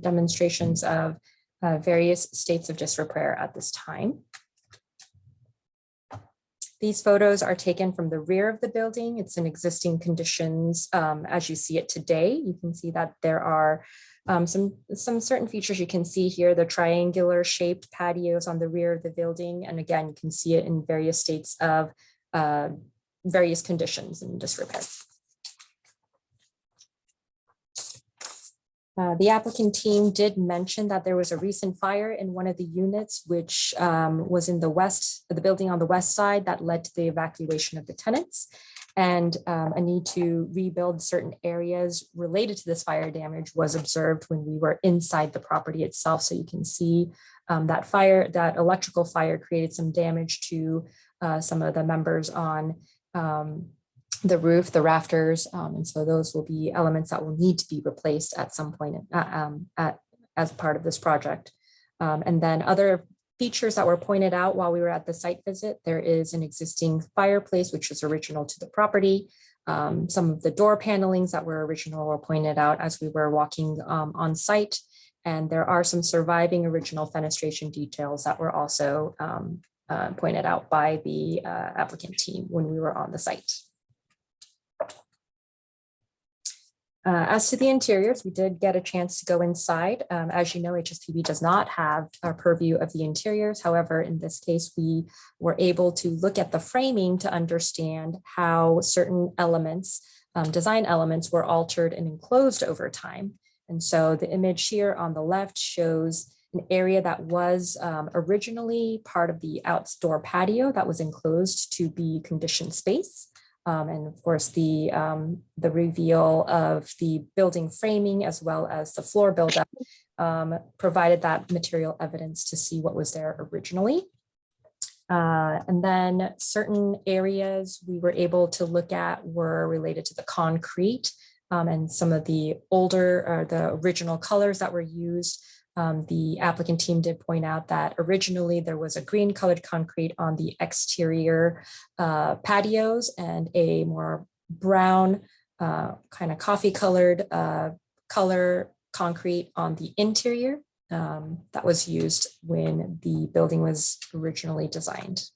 demonstrations of various states of disrepair at this time. These photos are taken from the rear of the building. It's in existing conditions as you see it today. You can see that there are Some certain features you can see here, the triangular shaped patios on the rear of the building. And again, you can see it in various states of various conditions and disrepair. The applicant team did mention that there was a recent fire in one of the units, which was in the building on the west side that led to the evacuation of the tenants, and a need to rebuild certain areas related to this fire damage was observed when we were inside the property itself. So you can see that electrical fire created some damage to some of the members on the roof, the rafters, and so those will be elements that will need to be replaced at some point as part of this project. And then other features that were pointed out while we were at the site visit, there is an existing fireplace, which was original to the property. Some of the door panelings that were original were pointed out as we were walking on site. And there are some surviving original fenestration details that were also pointed out by the applicant team when we were on the site. As to the interiors, we did get a chance to go inside. As you know, HSPB does not have a purview of the interiors. However, in this case, we were able to look at the framing to understand how certain elements, design elements, were altered and enclosed over time. And so the image here on the left shows an area that was originally part of the outdoor patio that was enclosed to be conditioned space. And of course, the reveal of the building framing as well as the floor buildup provided that material evidence to see what was there originally. And then certain areas we were able to look at were related to the concrete and some of the older or the original colors that were used. The applicant team did point out that originally there was a green colored concrete on the exterior patios and a more brown kind of coffee colored color concrete on the interior that was used when the building was originally designed.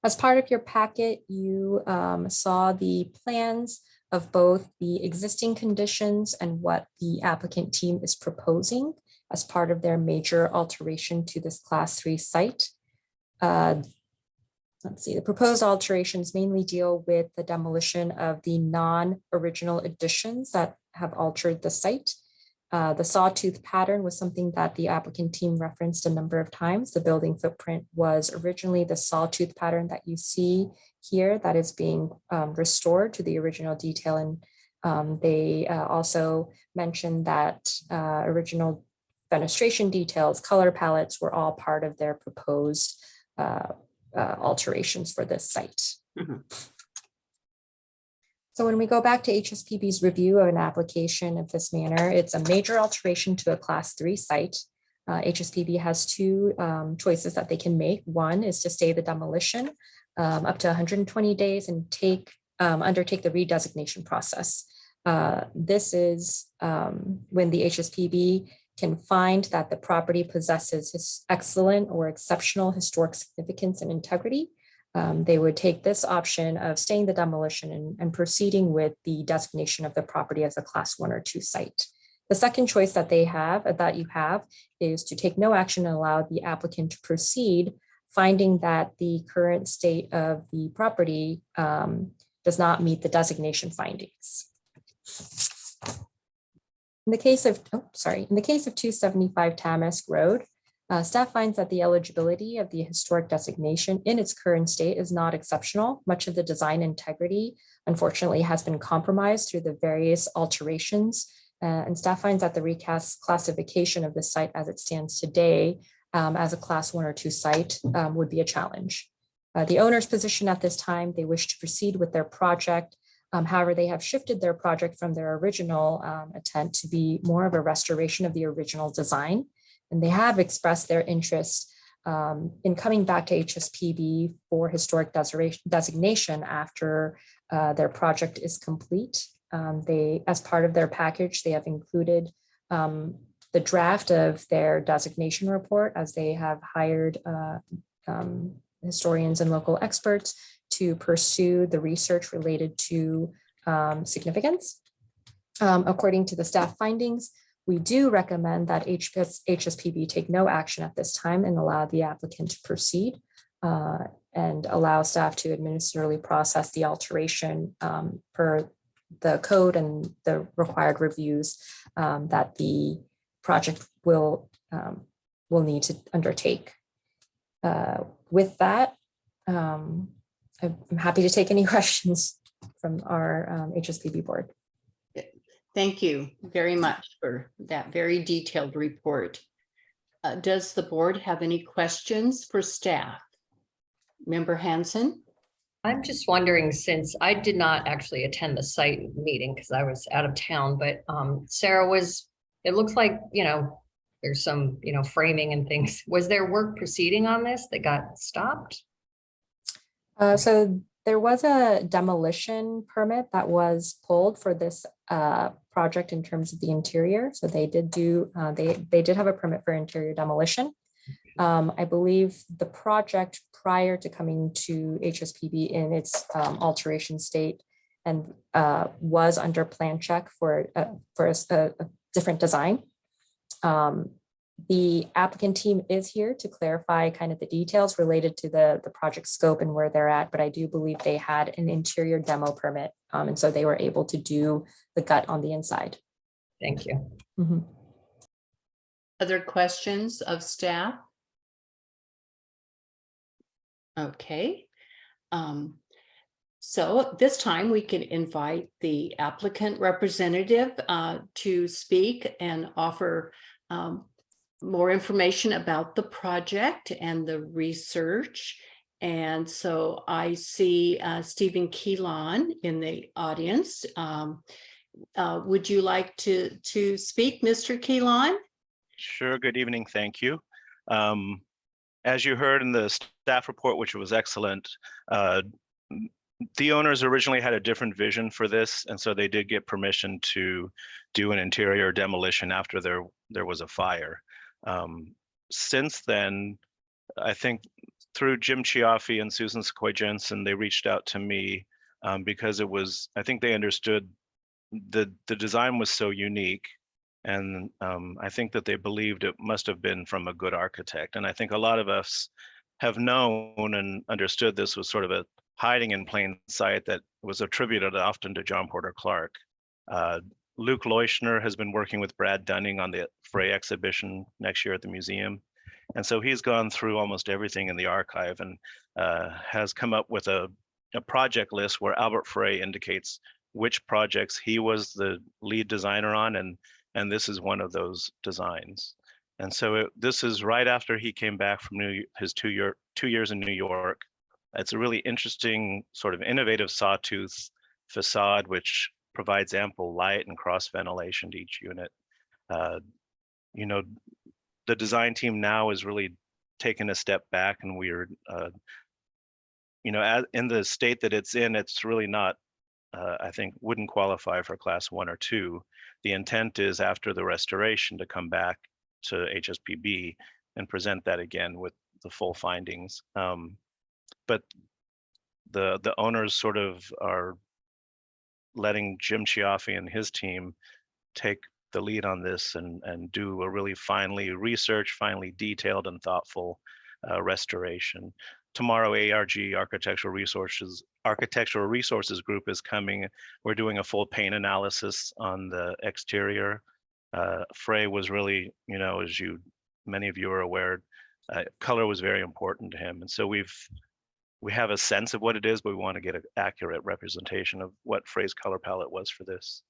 As part of your packet, you saw the plans of both the existing conditions and what the applicant team is proposing as part of their major alteration to this Class 3 site. Let's see, the proposed alterations mainly deal with the demolition of the non-original additions that have altered the site. The sawtooth pattern was something that the applicant team referenced a number of times. The building footprint was originally the sawtooth pattern that you see here that is being restored to the original detail. And they also mentioned that original fenestration details, color palettes were all part of their proposed alterations for this site. Mm-hmm. So when we go back to HSPB's review of an application of this manner, it's a major alteration to a Class 3 site. HSPB has two choices that they can make. One is to stay the demolition up to 120 days and undertake the redesignation process. This is when the HSPB can find that the property possesses excellent or exceptional historic significance and integrity. They would take this option of staying the demolition and proceeding with the designation of the property as a Class 1 or 2 site. The second choice that you have is to take no action and allow the applicant to proceed, finding that the current state of the property does not meet the designation findings. In the case of 275 Tamask Road, staff finds that the eligibility of the historic designation in its current state is not exceptional. Much of the design integrity, unfortunately, has been compromised through the various alterations. And staff finds that the recast classification of the site as it stands today as a Class 1 or 2 site would be a challenge. The owner's position at this time, they wish to proceed with their project. However, they have shifted their project from their original intent to be more of a restoration of the original design. And they have expressed their interest in coming back to HSPB for historic designation after their project is complete. As part of their package, they have included the draft of their designation report, as they have hired historians and local experts to pursue the research related to significance. According to the staff findings, we do recommend that HSPB take no action at this time and allow the applicant to proceed and allow staff to administratively process the alteration per the code and the required reviews that the project will need to undertake. With that, I'm happy to take any questions from our HSPB board. Thank you very much for that very detailed report. Does the board have any questions for staff? Member Hanson? I'm just wondering, since I did not actually attend the site meeting because I was out of town, but Sarah it looks like, there's some, framing and things. Was there work proceeding on this that got stopped? So there was a demolition permit that was pulled for this project in terms of the interior. So they did they did have a permit for interior demolition. I believe the project prior to coming to HSPB in its alteration state and was under plan check for a different design. The applicant team is here to clarify kind of the details related to the project scope and where they're at, but I do believe they had an interior demo permit. And so they were able to do the gut on the inside. Thank you. Mm-hmm. Other questions of staff? Okay. So this time we can invite the applicant representative to speak and offer more information about the project and the research. And so I see Stephen Keelan in the audience. Would you like to speak, Mr. Keelan? Sure. Good evening. Thank you. As you heard in the staff report, which was excellent, the owners originally had a different vision for this, and so they did get permission to do an interior demolition after there was a fire. Since then, I think through Jim Chiaffi and Susan Sequoy Jensen, they reached out to me because I think they understood the design was so unique. And I think that they believed it must have been from a good architect. And I think a lot of us have known and understood this was sort of a hiding in plain sight that was attributed often to John Porter Clark. Luke Leuschner has been working with Brad Dunning on the Frey exhibition next year at the museum. And so he's gone through almost everything in the archive and has come up with a project list where Albert Frey indicates which projects he was the lead designer on, and this is one of those designs. And so this is right after he came back from his 2 years in New York. It's a really interesting sort of innovative sawtooth facade, which provides ample light and cross ventilation to each unit. The design team now is really taking a step back, and we're, in the state that it's in, it's really not, I think, wouldn't qualify for class 1 or 2. The intent is after the restoration to come back to HSPB and present that again with the full findings. But the owners sort of are letting Jim Chiaffi and his team take the lead on this and do a really finely detailed and thoughtful restoration. Tomorrow, ARG, Architectural Resources Group, is coming. We're doing a full paint analysis on the exterior. Frey was really, as many of you are aware, color was very important to him. And so we have a sense of what it is, but we want to get an accurate representation of what Frey's color palette was for this.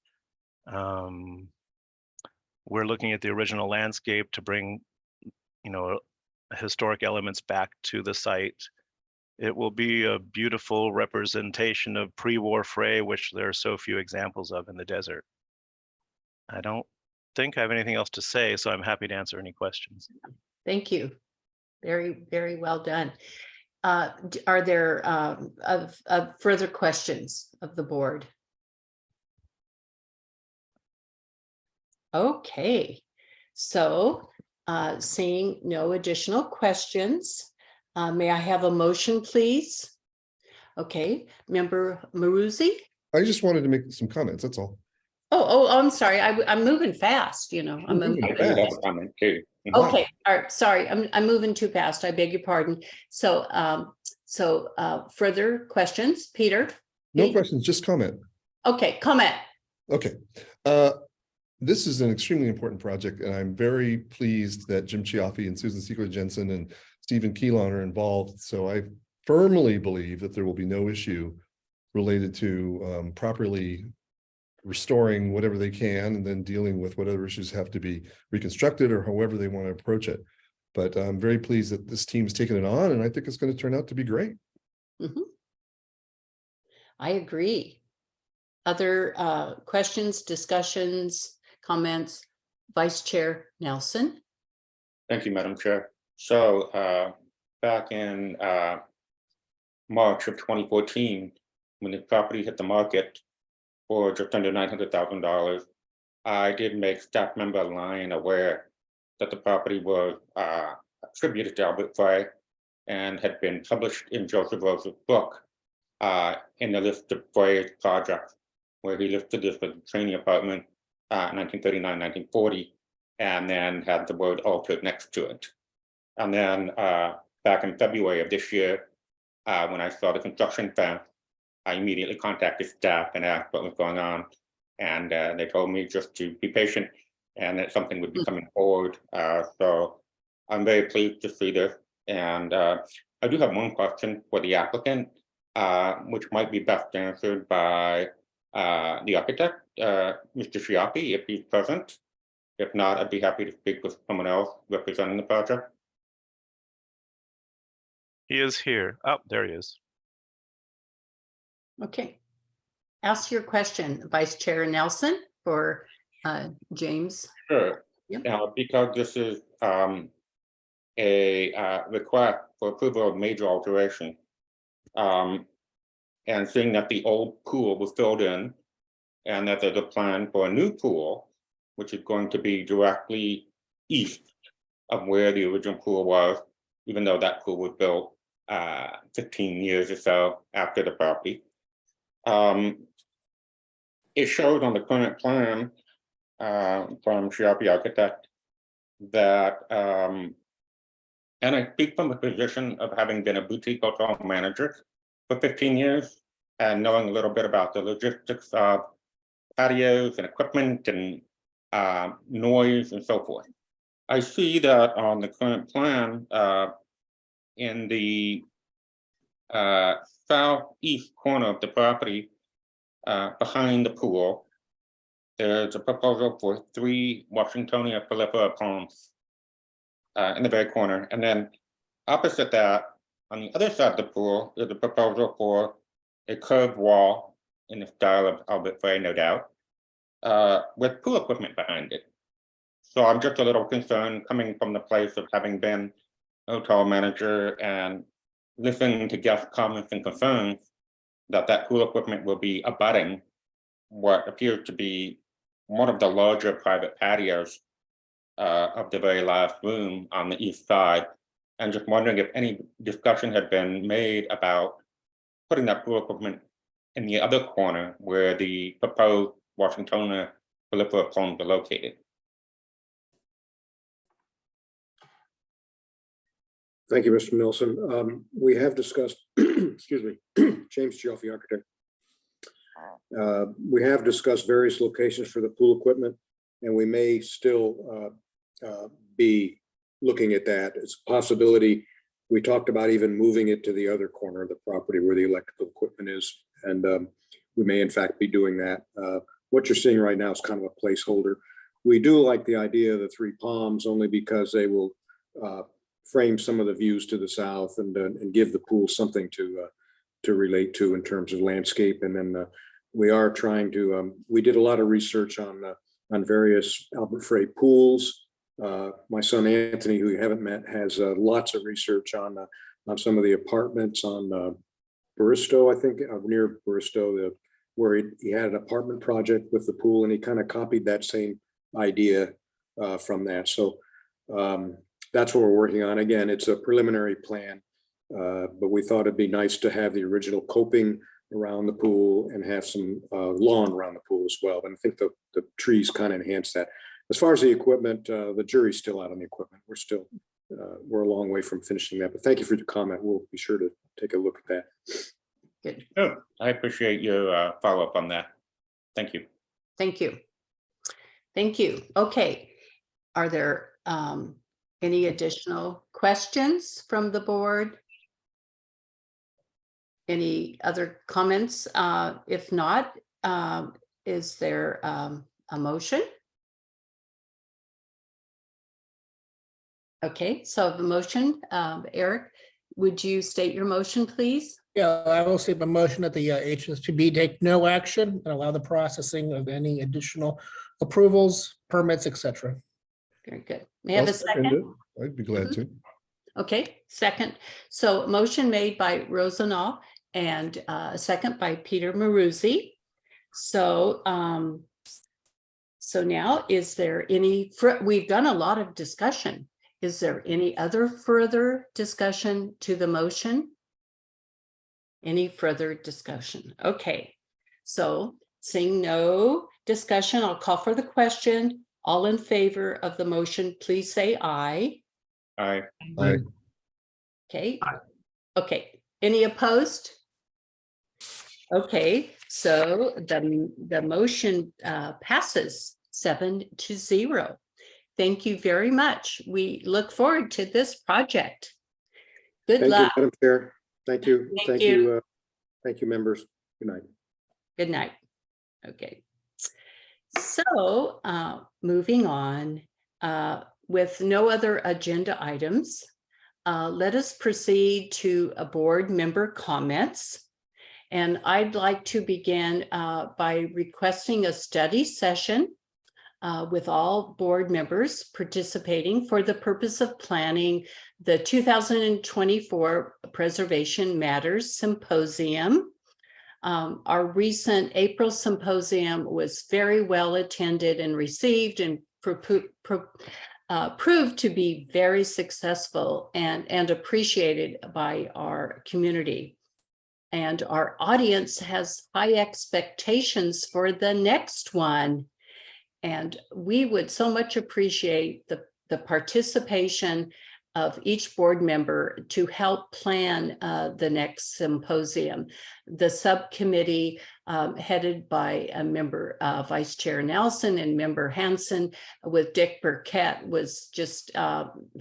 We're looking at the original landscape to bring, historic elements back to the site. It will be a beautiful representation of pre-war Frey, which there are so few examples of in the desert. I don't think I have anything else to say, so I'm happy to answer any questions. Thank you. Very, very well done. Are there further questions of the board? Okay, so seeing no additional questions, may I have a motion, please? Okay, Member Maruzzi? I just wanted to make some comments, that's all. I'm sorry. I'm moving fast, you know. I'm You're moving moving. fast. I have a comment too. Okay, all right, sorry, I'm moving too fast. I beg your pardon. So, further questions, Peter? No Pete? questions, just comment. Okay, comment. Okay. This is an extremely important project, and I'm very pleased that Jim Chiaffi and Susan Siegler Jensen and Stephen Keelan are involved. So I firmly believe that there will be no issue related to properly restoring whatever they can and then dealing with whatever issues have to be reconstructed or however they want to approach it. But I'm very pleased that this team's taken it on, and I think it's going to turn out to be great. I agree. Other questions, discussions, comments? Vice Chair Nelson? Thank you, Madam Chair. So back in March of 2014, when the property hit the market for just under $900,000, I did make staff member Lyon aware that the property was attributed to Albert Frey and had been published in Joseph Rose's book in the list of Frey's projects, where he listed this as a training apartment 1939, 1940, and then had the word altered next to it. And then back in February of this year, when I saw the construction fence, I immediately contacted staff and asked what was going on. And they told me just to be patient and that something would be coming forward. So I'm very pleased to see this. And I do have one question for the applicant, which might be best answered by the architect, Mr. Chiaffi, if he's present. If not, I'd be happy to speak with someone else representing the project. He is here. Oh, there he is. Okay. Ask your question, Vice Chair Nelson, for James. Sure. Yep. Now, because this is a request for approval of major alteration, and seeing that the old pool was filled in, and that there's a plan for a new pool, which is going to be directly east of where the original pool was, even though that pool was built 15 years or so after the property. It shows on the current plan from Chiaffi Architect that, and I speak from a position of having been a boutique hotel manager for 15 years and knowing a little bit about the logistics of patios and equipment and noise and so forth. I see that on the current plan in the southeast corner of the property behind the pool, there's a proposal for 3 Washingtonia fallifera palms in the very corner. And then opposite that, on the other side of the pool, is a proposal for a curved wall in the style of Albert Frey, no doubt, with pool equipment behind it. So I'm just a little concerned, coming from the place of having been a hotel manager and listening to guest comments and concerns, that pool equipment will be abutting what appears to be one of the larger private patios of the very last room on the east side. And just wondering if any discussion had been made about putting that pool equipment in the other corner where the proposed Washingtonia fallifera palms are located. Thank you, Mr. Nelson. We have discussed, excuse me, James Chiaffi, architect. We have discussed various locations for the pool equipment, and we may still be looking at that. It's a possibility. We talked about even moving it to the other corner of the property where the electrical equipment is, and we may in fact be doing that. What you're seeing right now is kind of a placeholder. We do like the idea of the 3 palms only because they will frame some of the views to the south and give the pool something to relate to in terms of landscape. And then we are trying to, we did a lot of research on various Albert Frey pools. My son Anthony, who you haven't met, has lots of research on some of the apartments on Baristo, I think, near Baristo, where he had an apartment project with the pool, and he kind of copied that same idea from that. So that's what we're working on. Again, it's a preliminary plan, but we thought it'd be nice to have the original coping around the pool and have some lawn around the pool as well. And I think the trees kind of enhance that. As far as the equipment, the jury's still out on the equipment. We're a long way from finishing that, but thank you for your comment. We'll be sure to take a look at that. Good. Oh, I appreciate your follow-up on that. Thank you. Thank you. Thank you. Okay. Are there any additional questions from the board? Any other comments? If not, is there a motion? Okay, so the motion, Eric, would you state your motion, please? Yeah, I will state my motion that the HSPB take no action and allow the processing of any additional approvals, permits, etc. Very good. May I have I'll a second second? it. I'd be glad to. Okay, second. So motion made by Rosenau and a second by Peter Maruzzi. So, so now is there any, we've done a lot of discussion. Is there any other further discussion to the motion? Any further discussion? Okay, so seeing no discussion, I'll call for the question. All in favor of the motion, please say aye. Aye. Aye. Okay. Okay. Any opposed? Okay, so the motion passes 7-0. Thank you very much. We look forward to this project. Good Thank you, luck. Madam Chair. Thank you. Thank you. Thank you, members. Good night. Good night. Okay. So moving on, with no other agenda items, let us proceed to a board member comments. And I'd like to begin by requesting a study session with all board members participating for the purpose of planning the 2024 Preservation Matters Symposium. Our recent April symposium was very well attended and received and proved to be very successful and appreciated by our community. And our audience has high expectations for the next one. And we would so much appreciate the participation of each board member to help plan the next symposium. The subcommittee headed by a member, Vice Chair Nelson and member Hanson with Dick Burkett was just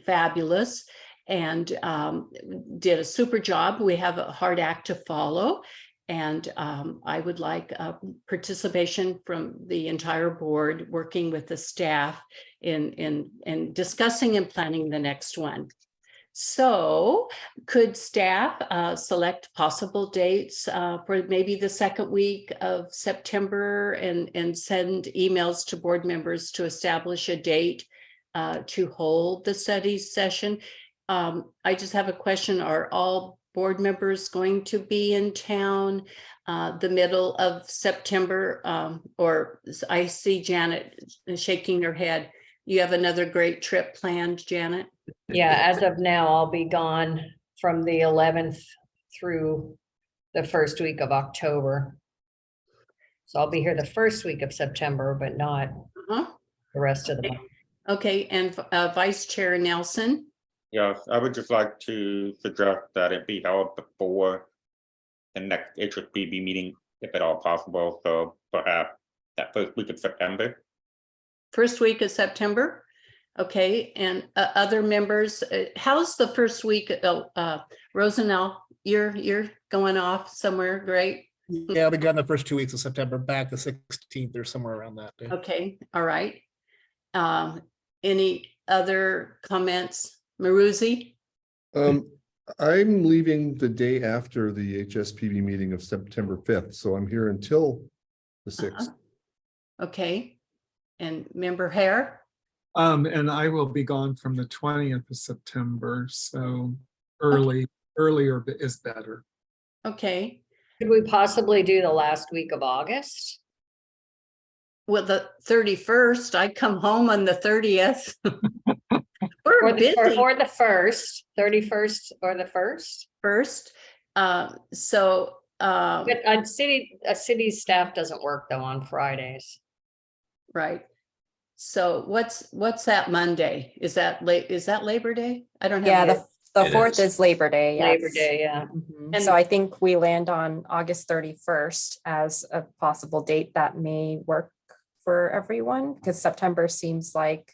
fabulous and did a super job. We have a hard act to follow. And I would like participation from the entire board working with the staff in discussing and planning the next one. So could staff select possible dates for maybe the second week of September and send emails to board members to establish a date to hold the study session? I just have a question. Are all board members going to be in town the middle of September? Or I see Janet shaking her head. You have another great trip planned, Janet? Yeah, as of now, I'll be gone from the 11th through the first week of October. So I'll be here the first week of September, but not the rest of the month. Okay, and Vice Chair Nelson? Yes, I would just like to suggest that it be held before the next HSPB meeting, if at all possible. So perhaps that first week of September. First week of September? Okay, and other members, how's the first week? Rosenau, you're going off somewhere, great. Yeah, I'll be gone the first 2 weeks of September, back the 16th or somewhere around that day. Okay, all right. Any other comments? Maruzzi? I'm leaving the day after the HSPB meeting of September 5th, so I'm here until the 6th. Okay, and member Hare? And I will be gone from the 20th of September, so earlier is better. Okay, Could we possibly do the last week of August? well, the 31st, I come home on the 30th. We're Or busy. or the 1st, 31st or the 1st? First. So But a city staff doesn't work though on Fridays. right. So what's that Monday? Is that Labor Day? I don't have. Yeah, it. the It 4th is. is Labor Day. Labor yes. Day, yeah. Mhm. And- So I think we land on August 31st as a possible date that may work for everyone, because September seems like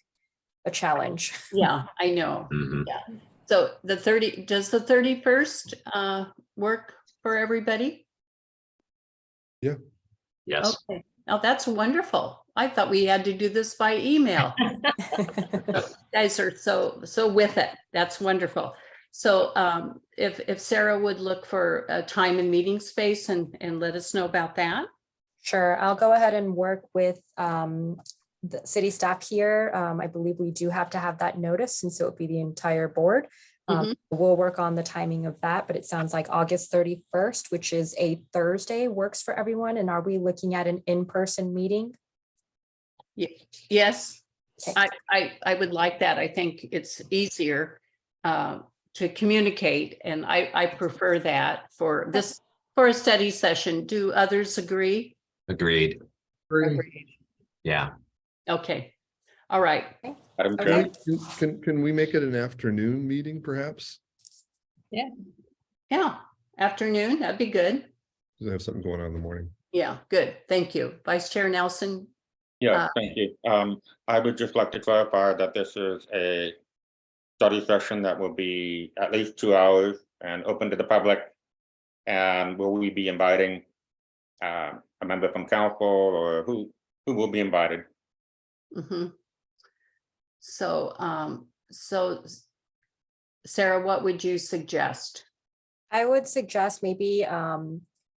a challenge. Yeah, I know. Mhm. Yeah. So does the 31st work for everybody? Yes. Okay. Oh, that's wonderful. I thought we had to do this by email. You guys are so with it. That's wonderful. So if Sarah would look for a time and meeting space and let us know about that. Sure, I'll go ahead and work with the city staff here. I believe we do have to have that notice, since it would be the entire board. We'll work on the timing of that, but it sounds like August 31st, which is a Thursday, works for everyone. And are we looking at an in-person meeting? Yes, Okay. I would like that. I think it's easier to communicate, and I prefer that for a study session. Do others agree? Agreed. Agreed. Yeah. Okay, all right. Madam Okay. Chair, Can we make it an afternoon meeting perhaps? Yeah, afternoon, that'd be good. Because I have something going on in the morning. Yeah, good. Thank you. Vice Chair Nelson. yeah, thank you. I would just like to clarify that this is a study session that will be at least 2 hours and open to the public. And will we be inviting a member from council, or who will be invited? Mhm. So, Sarah, what would you suggest? I would suggest maybe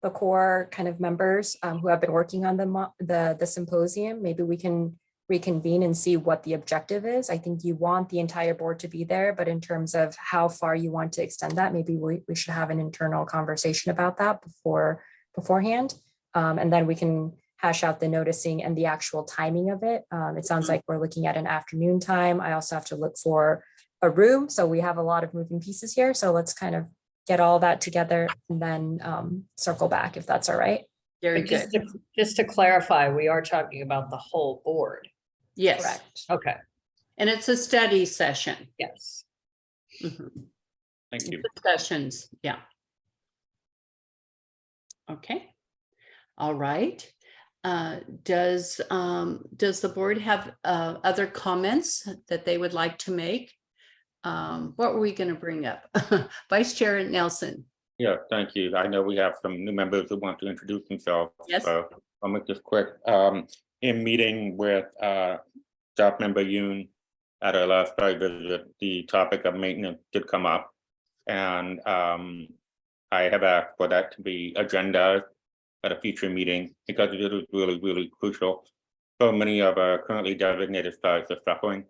the core kind of members who have been working on the symposium. Maybe we can reconvene and see what the objective is. I think you want the entire board to be there, but in terms of how far you want to extend that, maybe we should have an internal conversation about that beforehand. And then we can hash out the noticing and the actual timing of it. It sounds like we're looking at an afternoon time. I also have to look for a room. So we have a lot of moving pieces here. So let's kind of get all that together and then circle back, if that's all right. Very But good. just to clarify, we are talking about the whole board. Yes, Correct. Okay, and it's a study session. yes. Mhm. Thank you. Discussions, yeah. Okay, all right. Does the board have other comments that they would like to make? What were we going to bring up? Vice Chair Nelson. Yeah, thank you. I know we have some new members who want to introduce themselves. Yes. So I'll make this quick. In meeting with staff member Yoon at our last site visit, the topic of maintenance did come up. And I have asked for that to be agendized at a future meeting, because it is really, really crucial. So many of our currently designated sites are suffering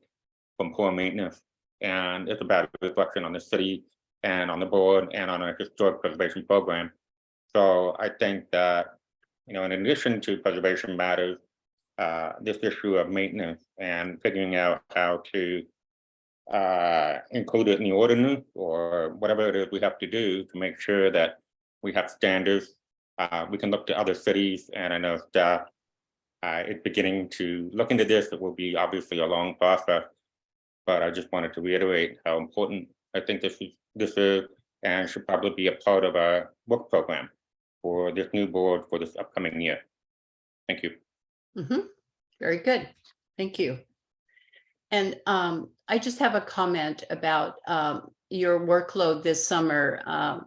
from poor maintenance. And it's a bad reflection on the city and on the board and on our historic preservation program. So I think that, in addition to preservation matters, this issue of maintenance and figuring out how to include it in the ordinance or whatever it is we have to do to make sure that we have standards. We can look to other cities, and I know staff is beginning to look into this. It will be obviously a long process, but I just wanted to reiterate how important I think this is and should probably be a part of our work program for this new board for this upcoming year. Thank you. Mhm. Very good. Thank you. And I just have a comment about your workload this summer,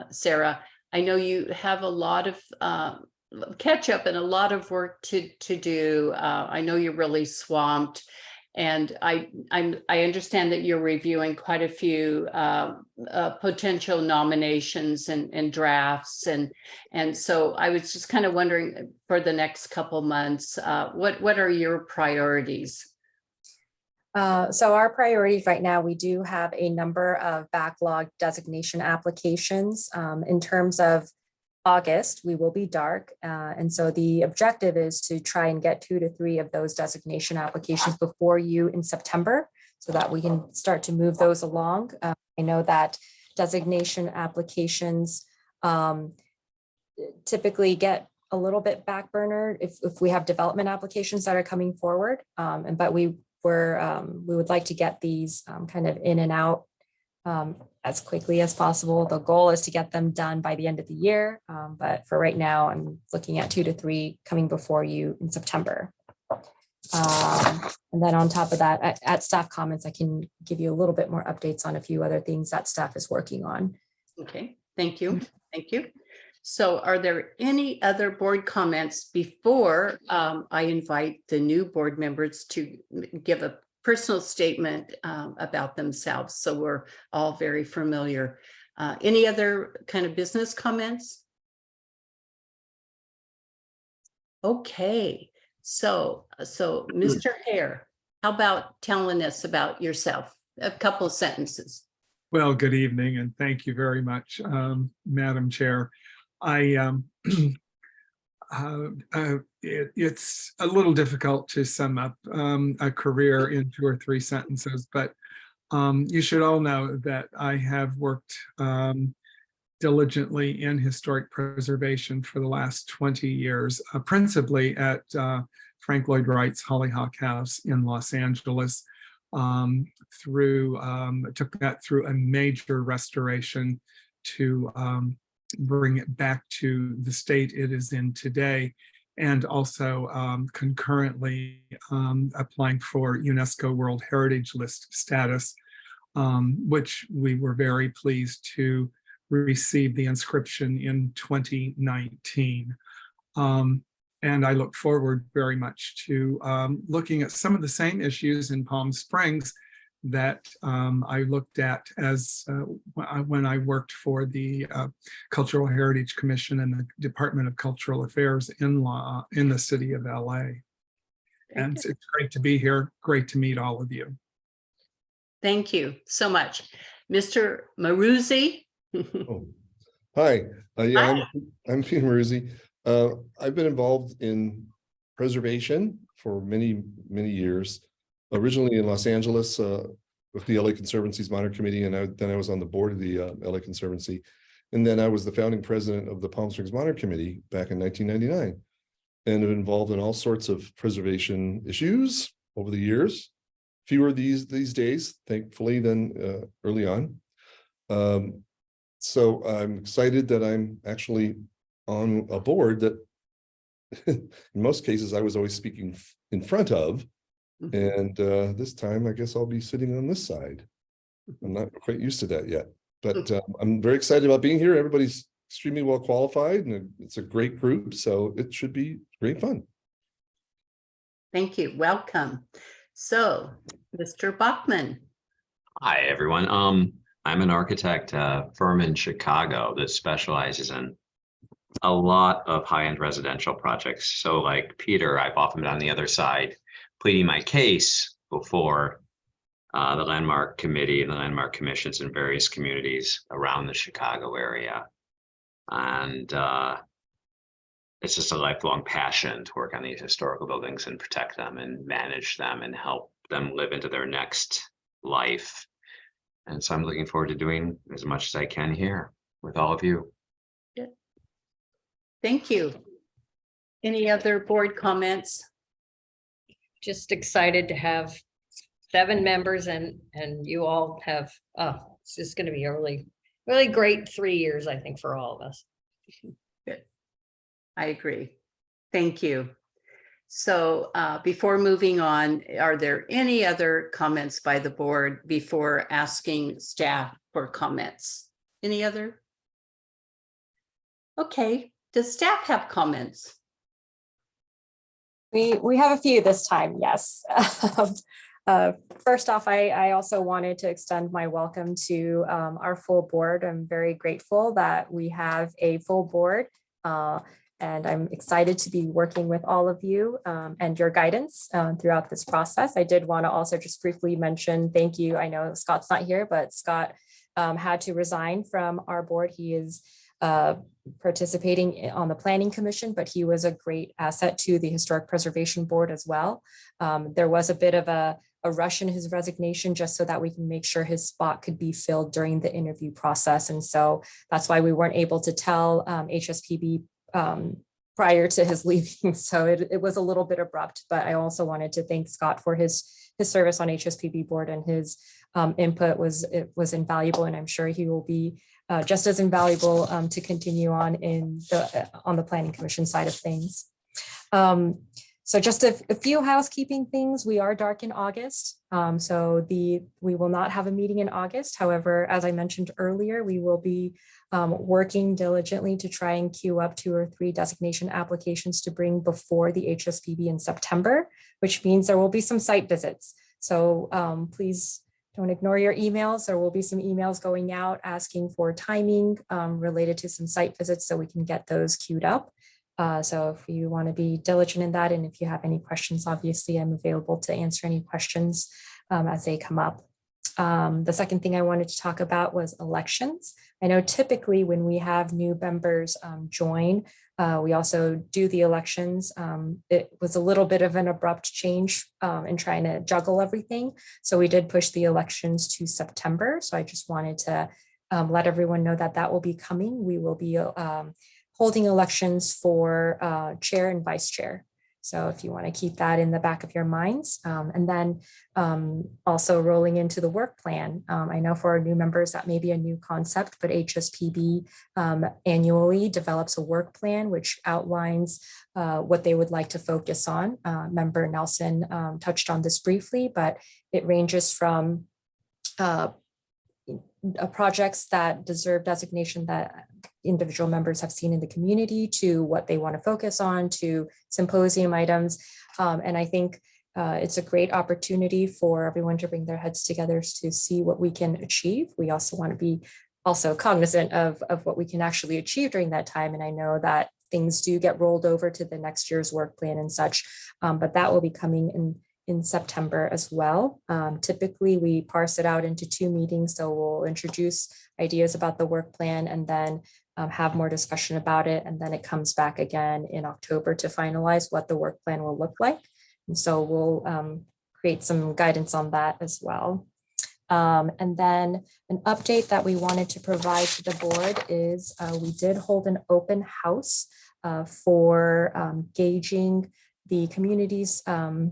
Sarah. I know you have a lot of catch up and a lot of work to do. I know you're really swamped, and I understand that you're reviewing quite a few potential nominations and drafts, and so I was just kind of wondering for the next couple months, what are your priorities? So our priorities right now, we do have a number of backlog designation applications. In terms of August, we will be dark. And so the objective is to try and get 2 to 3 of those designation applications before you in September, so that we can start to move those along. I know that designation applications typically get a little bit back burner if we have development applications that are coming forward. But we would like to get these kind of in and out as quickly as possible. The goal is to get them done by the end of the year. But for right now, I'm looking at 2 to 3 coming before you in September. And then on top of that, at staff comments, I can give you a little bit more updates on a few other things that staff is working on. Okay, thank you. Thank you. So are there any other board comments before I invite the new board members to give a personal statement about themselves? So we're all very familiar. Any other kind of business comments? Okay, so Mr. Hare, how about telling us about yourself? A couple of sentences. Well, good evening and thank you very much, Madam Chair. It's a little difficult to sum up a career in 2 or 3 sentences, but you should all know that I have worked diligently in historic preservation for the last 20 years, principally at Frank Lloyd Wright's Hollyhock House in Los Angeles. Took that through a major restoration to bring it back to the state it is in today, and also concurrently applying for UNESCO World Heritage List status, which we were very pleased to receive the inscription in 2019. And I look forward very much to looking at some of the same issues in Palm Springs that I looked at as when I worked for the Cultural Heritage Commission and the Department of Cultural Affairs in the city of LA. And it's great to be here. Great to meet all of you. Thank you so much. Mr. Maruzzi. Oh, hi. Yeah, I'm Peter Maruzzi. I've been involved in preservation for many, many years. Originally in Los Angeles with the LA Conservancy's Monarch Committee, and then I was on the board of the LA Conservancy. And then I was the founding president of the Palm Springs Monarch Committee back in 1999, and have been involved in all sorts of preservation issues over the years. Fewer these days, thankfully, than early on. So I'm excited that I'm actually on a board that in most cases I was always speaking in front of. And this time I guess I'll be sitting on this side. I'm not quite used to that yet, but I'm very excited about being here. Everybody's extremely well qualified and it's a great group, so it should be great fun. Thank you. Welcome. So, Mr. Bachman. Hi, everyone. I'm an architect firm in Chicago that specializes in a lot of high-end residential projects. So like Peter, I've often been on the other side pleading my case before the Landmark Committee and the Landmark Commissions in various communities around the Chicago area. And it's just a lifelong passion to work on these historical buildings and protect them and manage them and help them live into their next life. And so I'm looking forward to doing as much as I can here with all of you. Thank you. Any other board comments? Just excited to have 7 members and you all have, it's just going to be a really great 3 years, I think, for all of us. Good. I agree. Thank you. So before moving on, are there any other comments by the board before asking staff for comments? Any other? Okay. Does staff have comments? We have a few this time, yes. First off, I also wanted to extend my welcome to our full board. I'm very grateful that we have a full board, and I'm excited to be working with all of you and your guidance throughout this process. I did want to also just briefly mention thank you. I know Scott's not here, but Scott had to resign from our board. He is participating on the Planning Commission, but he was a great asset to the Historic Preservation Board as well. There was a bit of a a rush in his resignation just so that we can make sure his spot could be filled during the interview process. And so that's why we weren't able to tell HSPB prior to his leaving. So it was a little bit abrupt, but I also wanted to thank Scott for his service on HSPB board, and his input was invaluable. And I'm sure he will be just as invaluable to continue on on the planning commission side of things. So just a few housekeeping things. We are dark in August. So we will not have a meeting in August. However, as I mentioned earlier, we will be working diligently to try and queue up 2 or 3 designation applications to bring before the HSPB in September, which means there will be some site visits. So please don't ignore your emails. There will be some emails going out asking for timing related to some site visits so we can get those queued up. So if you want to be diligent in that, and if you have any questions, obviously I'm available to answer any questions as they come up. The second thing I wanted to talk about was elections. I know typically when we have new members join, we also do the elections. It was a little bit of an abrupt change in trying to juggle everything. So we did push the elections to September. So I just wanted to let everyone know that that will be coming. We will be holding elections for chair and vice chair. So if you want to keep that in the back of your minds. And then also rolling into the work plan. I know for our new members that may be a new concept, but HSPB annually develops a work plan which outlines what they would like to focus on. Member Nelson touched on this briefly, but it ranges from projects that deserve designation that individual members have seen in the community, to what they want to focus on, to symposium items. And I think it's a great opportunity for everyone to bring their heads together to see what we can achieve. We also want to be cognizant of what we can actually achieve during that time. And I know that things do get rolled over to the next year's work plan and such, but that will be coming in September as well. Typically, we parse it out into 2 meetings. So we'll introduce ideas about the work plan and then have more discussion about it. And then it comes back again in October to finalize what the work plan will look like. And so we'll create some guidance on that as well. And then an update that we wanted to provide to the board is we did hold an open house for gauging the community's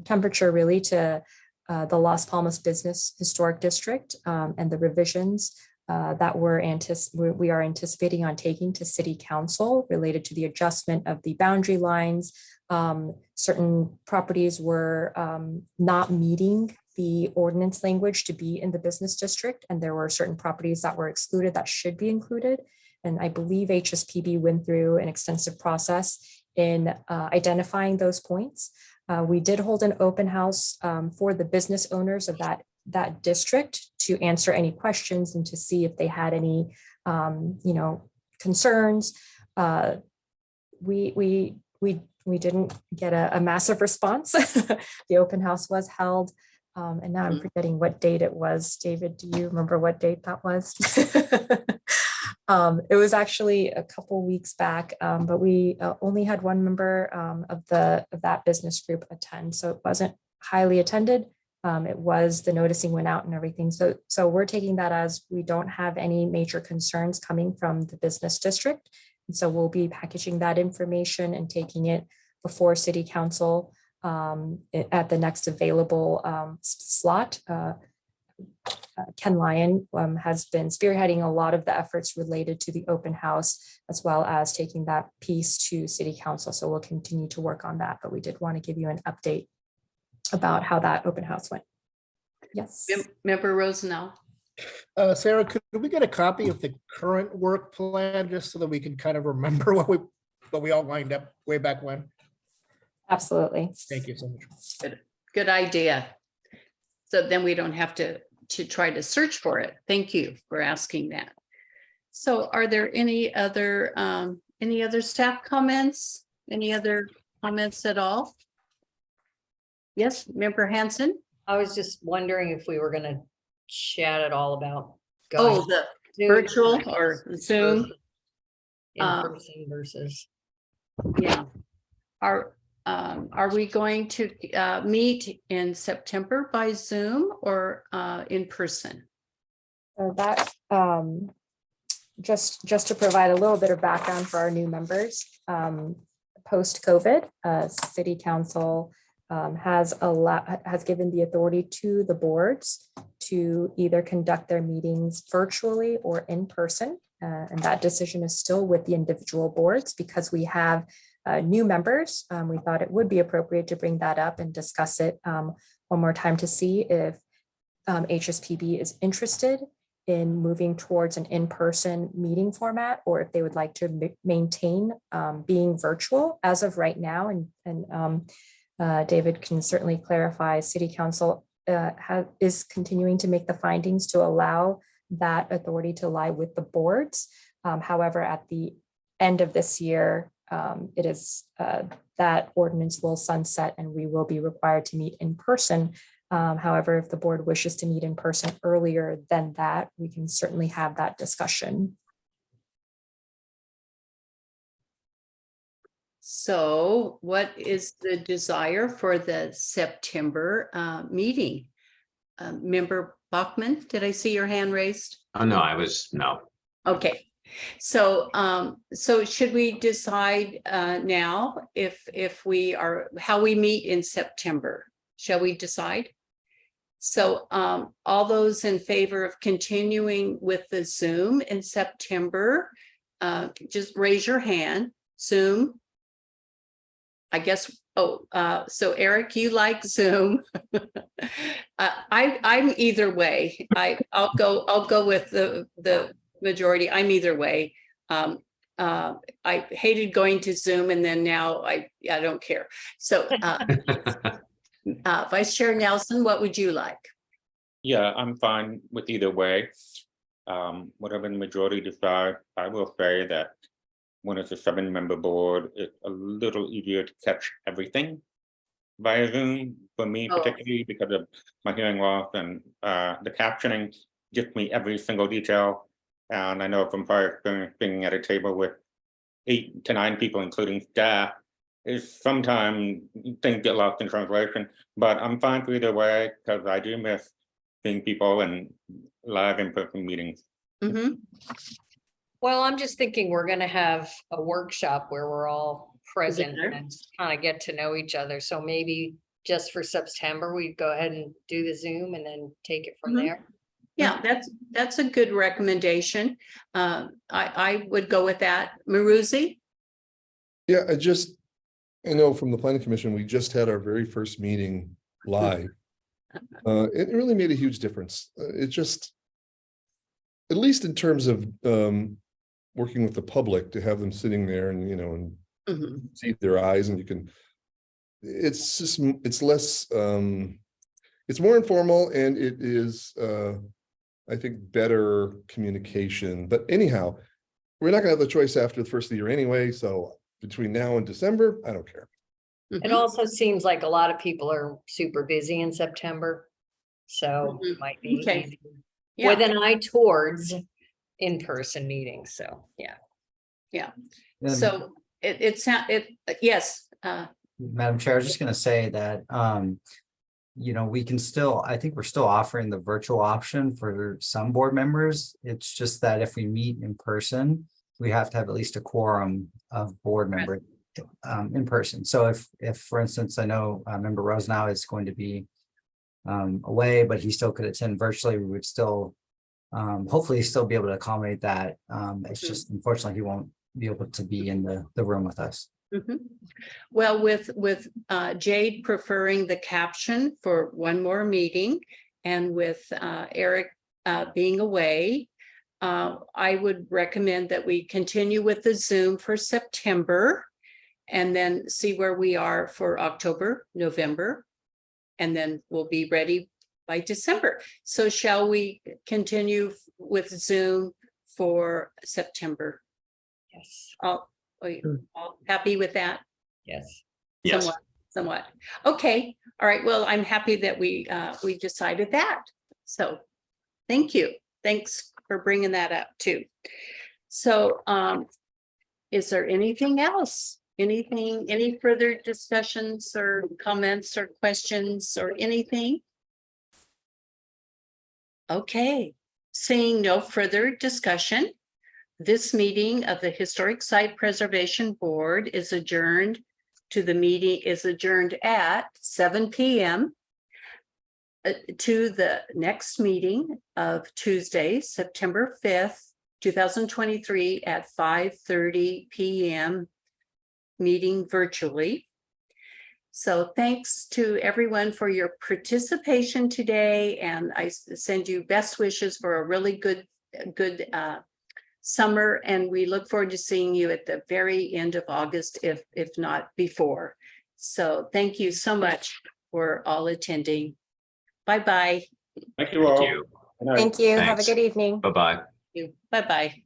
temperature really to the Las Palmas Business Historic District and the revisions that we are anticipating on taking to City Council related to the adjustment of the boundary lines. Certain properties were not meeting the ordinance language to be in the business district, and there were certain properties that were excluded that should be included. And I believe HSPB went through an extensive process in identifying those points. We did hold an open house for the business owners of that district to answer any questions and to see if they had any, concerns. We didn't get a massive response. The open house was held, and now I'm forgetting what date it was. David, do you remember what date that was? It was actually a couple weeks back, but we only had 1 member of that business group attend, so it wasn't highly attended. It was, the noticing went out and everything. So we're taking that as we don't have any major concerns coming from the business district. And so we'll be packaging that information and taking it before City Council at the next available slot. Ken Lyon has been spearheading a lot of the efforts related to the open house, as well as taking that piece to City Council. So we'll continue to work on that, but we did want to give you an update about how that open house went. Yes. Member Rosenau. Sarah, could we get a copy of the current work plan just so that we can kind of remember what we all lined up way back when? Absolutely. Thank you so much. Good idea. So then we don't have to try to search for it. Thank you for asking that. So are there any other staff comments? Any other comments at all? Yes, Member Hanson. I was just wondering if we were gonna chat at all about going Oh, the Zoom virtual or Zoom. in person versus. Yeah. Are we going to meet in September by Zoom or in person? So that, just to provide a little bit of background for our new members, post-COVID, City Council has given the authority to the boards to either conduct their meetings virtually or in person. And that decision is still with the individual boards. Because we have new members, we thought it would be appropriate to bring that up and discuss it one more time to see if HSPB is interested in moving towards an in-person meeting format, or if they would like to maintain being virtual as of right now. And David can certainly clarify, City Council is continuing to make the findings to allow that authority to lie with the boards. However, at the end of this year, it is that ordinance will sunset and we will be required to meet in person. However, if the board wishes to meet in person earlier than that, we can certainly have that discussion. So what is the desire for the September meeting? Member Bachman, did I see your hand raised? Oh, no, no. Okay, so so should we decide now if we are, how we meet in September? Shall we decide? So all those in favor of continuing with the Zoom in September, just raise your hand. Zoom. I guess, so Eric, you like Zoom. I'm either way. I'll go with the majority. I'm either way. I hated going to Zoom, and then now I don't care. So Vice Chair Nelson, what would you like? Yeah, I'm fine with either way. Whatever the majority decide, I will say that when it's a 7-member board, it's a little easier to catch everything via Zoom for me, particularly because of my hearing loss, and the captioning gives me every single detail. And I know from prior experience being at a table with 8 to 9 people, including staff, is sometimes things get lost in translation. But I'm fine for either way because I do miss seeing people and live in-person meetings. Mm-hmm. Well, I'm just thinking we're gonna have a workshop where we're all present Together. and kind of get to know each other. So maybe just for September, we go ahead and do the Zoom and then take it from Mhm. there. Yeah, that's a good recommendation. I would go with that. Maruzi? Yeah, I know from the planning commission, we just had our very first meeting live. It really made a huge difference. It just, at least in terms of working with the public, to have them sitting there and, and Mhm. see their eyes, and it's less, it's more informal, and it is, I think, better communication. But anyhow, we're not gonna have the choice after the first of the year anyway, so between now and December, I don't care. It also seems like a lot of people are super busy in September. So it might be Okay. easy Yeah. with an eye towards in-person meetings. So, yeah. So yes. Madam Chair, I was just gonna say that, we can still, I think we're still offering the virtual option for some board members. It's just that if we meet in person, we have to have at least a quorum of board members in person. So if for instance, I know Member Rose now is going to be away, but he still could attend virtually, we would still hopefully still be able to accommodate that. It's just unfortunately he won't be able to be in the room with us. Mhm. Well, with Jade preferring the caption for one more meeting, and with Eric being away, I would recommend that we continue with the Zoom for September, and then see where we are for October, November, and then we'll be ready by December. So shall we continue with Zoom for September? Yes. All happy with that? Yes. Yes. Somewhat. Okay. All right. Well, I'm happy that we decided that. So thank you. Thanks for bringing that up too. So is there anything else Anything, any further discussions or comments or questions or anything? Okay, seeing no further discussion, this meeting of the Historic Site Preservation Board is adjourned at 7 p.m. To the next meeting of Tuesday, September 5th, 2023 at 5:30 p.m. meeting virtually. So thanks to everyone for your participation today, and I send you best wishes for a really good summer, and we look forward to seeing you at the very end of August, if not before. So thank you so much for all attending. Bye-bye. Thank you all. Thank you. Good night. Thank you. Have a Thanks. good evening. Bye-bye. Bye-bye.